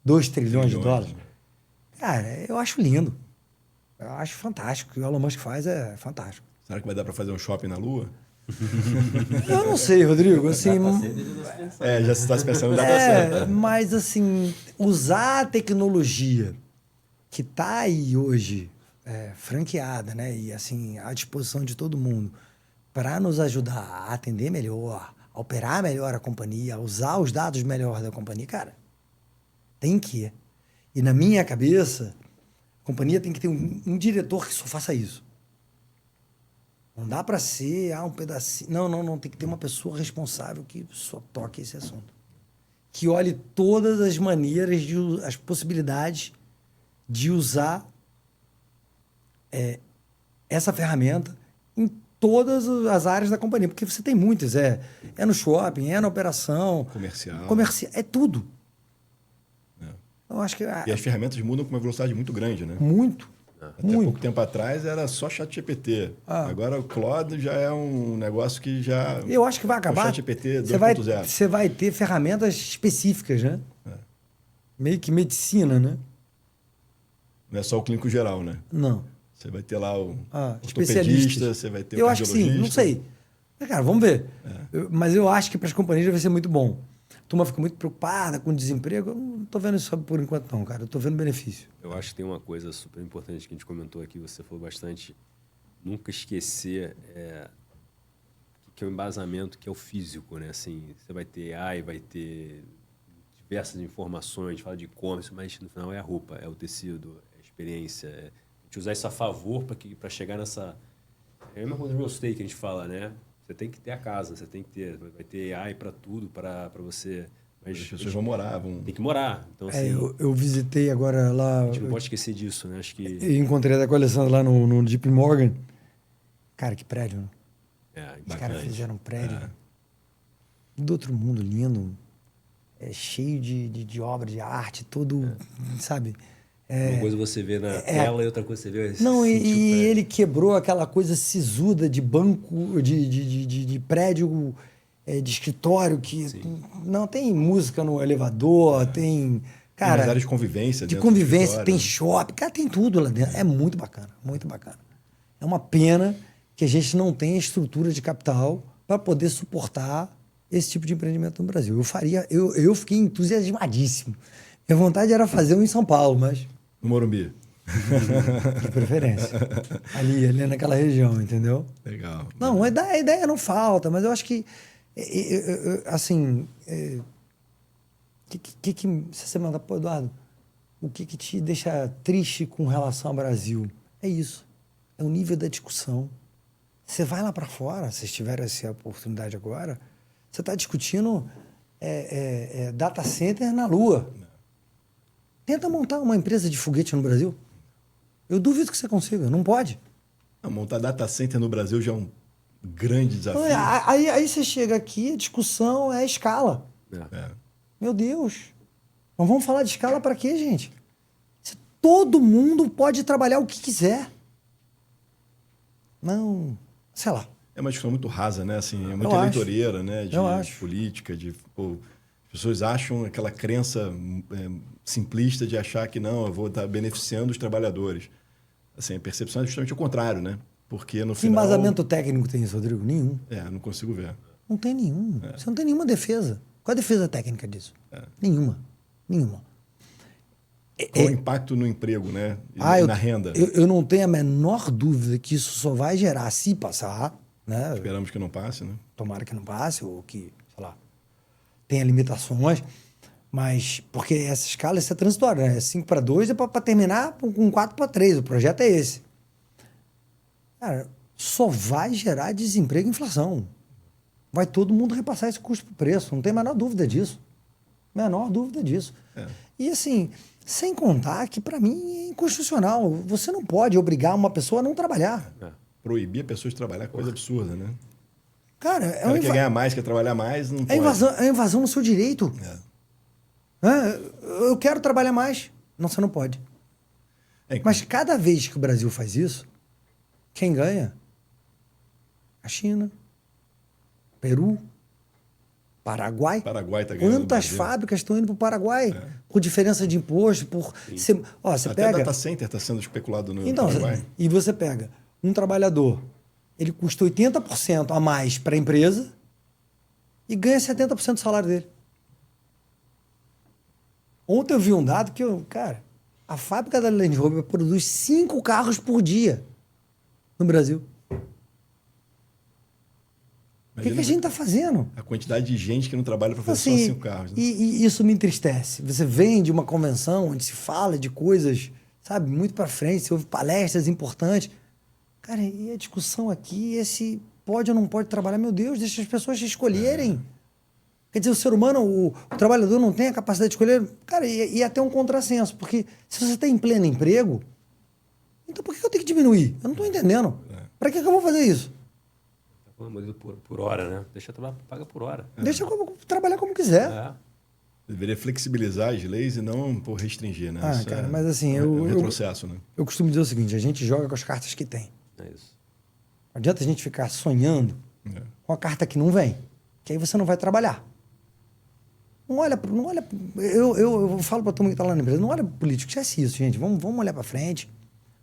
2 trilhões de dólares. Cara, eu acho lindo. Eu acho fantástico. O que o Elon Musk faz é fantástico. Será que vai dar para fazer um shopping na Lua? Eu não sei, Rodrigo. Assim, já se está pensando em dar certo. Mas, assim, usar a tecnologia que está aí hoje, franqueada, né? E, assim, à disposição de todo mundo, para nos ajudar a atender melhor, a operar melhor a companhia, a usar os dados melhor da companhia, cara, tem que. E na minha cabeça, a companhia tem que ter um diretor que só faça isso. Não dá para ser um pedacinho. Não. Tem que ter uma pessoa responsável que só toque esse assunto. Que olhe todas as maneiras, as possibilidades de usar essa ferramenta em todas as áreas da companhia. Porque você tem muitas. É no shopping, é na operação. Comercial. É tudo. Eu acho que... E as ferramentas mudam com uma velocidade muito grande, né? Muito. Até pouco tempo atrás era só ChatGPT. Agora o Claude já é um negócio que já... Eu acho que vai acabar. ChatGPT 2.0. Você vai ter ferramentas específicas, né? Meio que medicina, né? Não é só o clínico geral, né? Não. Você vai ter lá o ortopedista, você vai ter eu o acho que sim, não sei. Cara, vamos ver. Mas eu acho que para as companhias vai ser muito bom. A turma fica muito preocupada com o desemprego. Eu não estou vendo isso por enquanto, não, cara. Eu estou vendo benefício. Eu acho que tem uma coisa super importante que a gente comentou aqui, você falou bastante. Nunca esquecer que é o embasamento, que é o físico, né? Assim, você vai ter AI, vai ter diversas informações, a gente fala de e-commerce, mas no final é a roupa, é o tecido, é a experiência. É a gente usar isso a favor para chegar nessa... É a mesma coisa do real estate que a gente fala, né? Você tem que ter a casa, você tem que ter... Vai ter AI para tudo, para você... Mas as pessoas vão morar, tem que morar. Então, assim, eu visitei agora lá... A gente não pode esquecer disso, né? Acho que... Eu encontrei até com o Alessandro lá no JP Morgan. Cara, que prédio, né? Os caras fizeram um prédio do outro mundo, lindo. Cheio de obra de arte, todo, sabe? Uma coisa você vê na tela e outra coisa você vê... Não, e ele quebrou aquela coisa sisuda de banco, de prédio, de escritório, que não tem música no elevador, tem... Cara, tem áreas de convivência. De convivência, tem shopping, cara, tem tudo lá dentro. É muito bacana, muito bacana. É uma pena que a gente não tenha estrutura de capital para poder suportar esse tipo de empreendimento no Brasil. Eu fiquei entusiasmadíssimo. Minha vontade era fazer um em São Paulo, mas... No Morumbi. De preferência. Ali naquela região, entendeu? Legal. Não, a ideia não falta, mas eu acho que, assim... se você mandar, pô, Eduardo, o que te deixa triste com relação ao Brasil? É isso. É o nível da discussão. Você vai lá para fora, se tiver essa oportunidade agora, você está discutindo data center na Lua. Tenta montar uma empresa de foguete no Brasil. Eu duvido que você consiga, não pode. Montar data center no Brasil já é um grande desafio. Aí você chega aqui, a discussão é a escala. Meu Deus. Mas vamos falar de escala para quê, gente? Se todo mundo pode trabalhar o que quiser. Não, sei lá. É uma discussão muito rasa, né? Assim, é muito eleitoreira, né? De política, as pessoas acham aquela crença simplista de achar que não, eu vou estar beneficiando os trabalhadores. Assim, a percepção é justamente o contrário, né? Porque no final... Que embasamento técnico tem isso, Rodrigo? Nenhum. Não consigo ver. Não tem nenhum. Você não tem nenhuma defesa. Qual a defesa técnica disso? Nenhuma. Qual o impacto no emprego, né? E na renda? Eu não tenho a menor dúvida que isso só vai gerar, se passar, né? Esperamos que não passe, né? Tomara que não passe, ou que, sei lá, tenha limitações. Mas, porque essa escala, isso é transitória, né? 5-2 é para terminar com 4-3. O projeto é esse. Cara, só vai gerar desemprego e inflação. Vai todo mundo repassar esse custo para o preço. Não tem a menor dúvida disso. E assim, sem contar que, para mim, é inconstitucional. Você não pode obrigar uma pessoa a não trabalhar. Proibir a pessoa de trabalhar é coisa absurda, né? Cara, quer ganhar mais, quer trabalhar mais, não pode. É invasão no seu direito. Eu quero trabalhar mais. Não, você não pode. Mas cada vez que o Brasil faz isso, quem ganha? A China, Peru, Paraguai. Paraguai tá ganhando. Quantas fábricas estão indo para o Paraguai? Com diferença de imposto. Você Até pega... data center está sendo especulado no então, Paraguai. E você pega um trabalhador, ele custa 80% a mais para a empresa e ganha 70% do salário dele. Ontem eu vi um dado que, cara, a fábrica da Land Rover produz 5 carros por dia no Brasil. O que a gente está fazendo? A quantidade de gente que não trabalha para fazer só 5 carros. Né? E isso me entristece. Você vem de uma convenção onde se fala de coisas, sabe, muito para frente, você ouve palestras importantes. Cara, e a discussão aqui, esse pode ou não pode trabalhar? Meu Deus, deixa as pessoas escolherem. Quer dizer, o ser humano, o trabalhador não tem a capacidade de escolher. Cara, e até um contrassenso, porque se você está em pleno emprego, então por que eu tenho que diminuir? Eu não estou entendendo. Para que eu vou fazer isso? Por hora, né? Deixa trabalhar, paga por hora. Deixa eu trabalhar como quiser. Deveria flexibilizar as leis e não por restringir, né? Isso cara, mas assim... É um retrocesso, né? Eu costumo dizer o seguinte, a gente joga com as cartas que tem. É isso. Não adianta a gente ficar sonhando com a carta que não vem, que aí você não vai trabalhar. Não olha... Eu falo para todo mundo que está lá na empresa, não olha para político, esquece isso, gente. Vamos olhar para frente,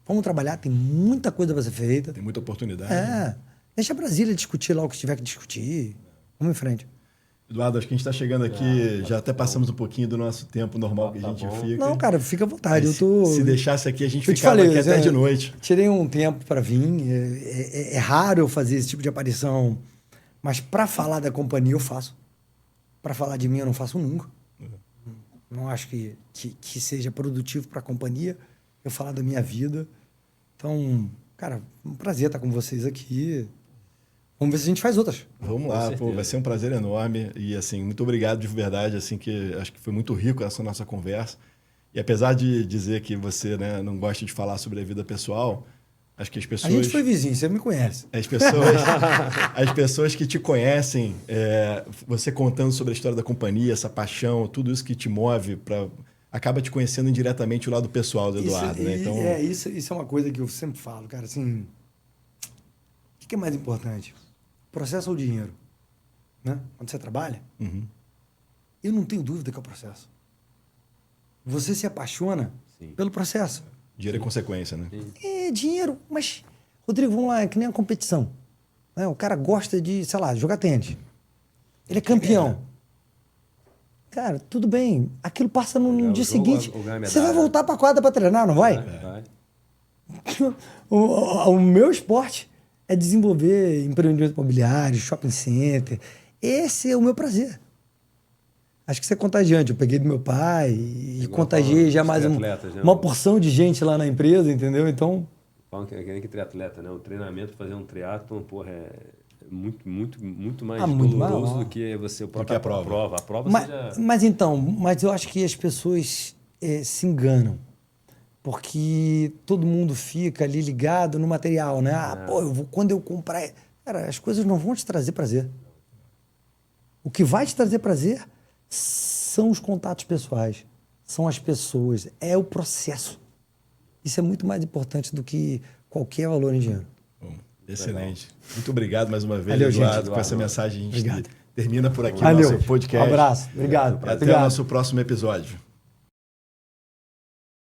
vamos trabalhar, tem muita coisa para ser feita. Tem muita oportunidade. Né? Deixa a Brasília discutir lá o que tiver que discutir. Vamos em frente. Eduardo, acho que a gente está chegando aqui, já até passamos um pouquinho do nosso tempo normal que a gente fica. Não, cara, fica à vontade. Se deixasse aqui, a gente ficava aqui até de noite. Tirei um tempo para vir. É raro eu fazer esse tipo de aparição, mas para falar da companhia eu faço. Para falar de mim eu não faço nunca. Não acho que seja produtivo para a companhia eu falar da minha vida. Então, cara, um prazer estar com vocês aqui. Vamos ver se a gente faz outras. Vamos lá, pô, vai ser um prazer enorme. E, assim, muito obrigado de verdade, assim, que acho que foi muito rico essa nossa conversa. E apesar de dizer que você, né, não gosta de falar sobre a vida pessoal, acho que as pessoas... A gente foi vizinho, você me conhece. As pessoas que te conhecem, você contando sobre a história da companhia, essa paixão, tudo isso que te move, acaba te conhecendo indiretamente o lado pessoal do Eduardo, né? Então... Isso é uma coisa que eu sempre falo, cara, assim... O que é mais importante? Processo ou dinheiro? Né? Quando você trabalha, eu não tenho dúvida que é o processo. Você se apaixona pelo processo. Dinheiro é consequência, né? É dinheiro, mas, Rodrigo, vamos lá, é que nem a competição. Né? O cara gosta de, sei lá, jogar tênis. Ele é campeão. Cara, tudo bem. Aquilo passa no dia seguinte. Você vai voltar para a quadra para treinar, não vai? Vai. O meu esporte é desenvolver empreendimentos imobiliários, shopping center. Esse é o meu prazer. Acho que isso é contagiante. Eu peguei do meu pai e contagiei já mais uma porção de gente lá na empresa, entendeu? Então... Falam que é nem que triatleta, né? O treinamento, fazer um triatlon, porra, é muito mais doloroso do que você próprio a prova. A prova mas eu acho que as pessoas se enganam. Porque todo mundo fica ali ligado no material, né? Quando eu comprar... Cara, as coisas não vão te trazer prazer. O que vai te trazer prazer são os contatos pessoais, são as pessoas, é o processo. Isso é muito mais importante do que qualquer valor em dinheiro. Bom, excelente. Muito obrigado mais uma vez, Valeu, Eduardo, com essa mensagem. A gente termina por aqui o nosso podcast. Um abraço. Obrigado. Até o nosso próximo episódio.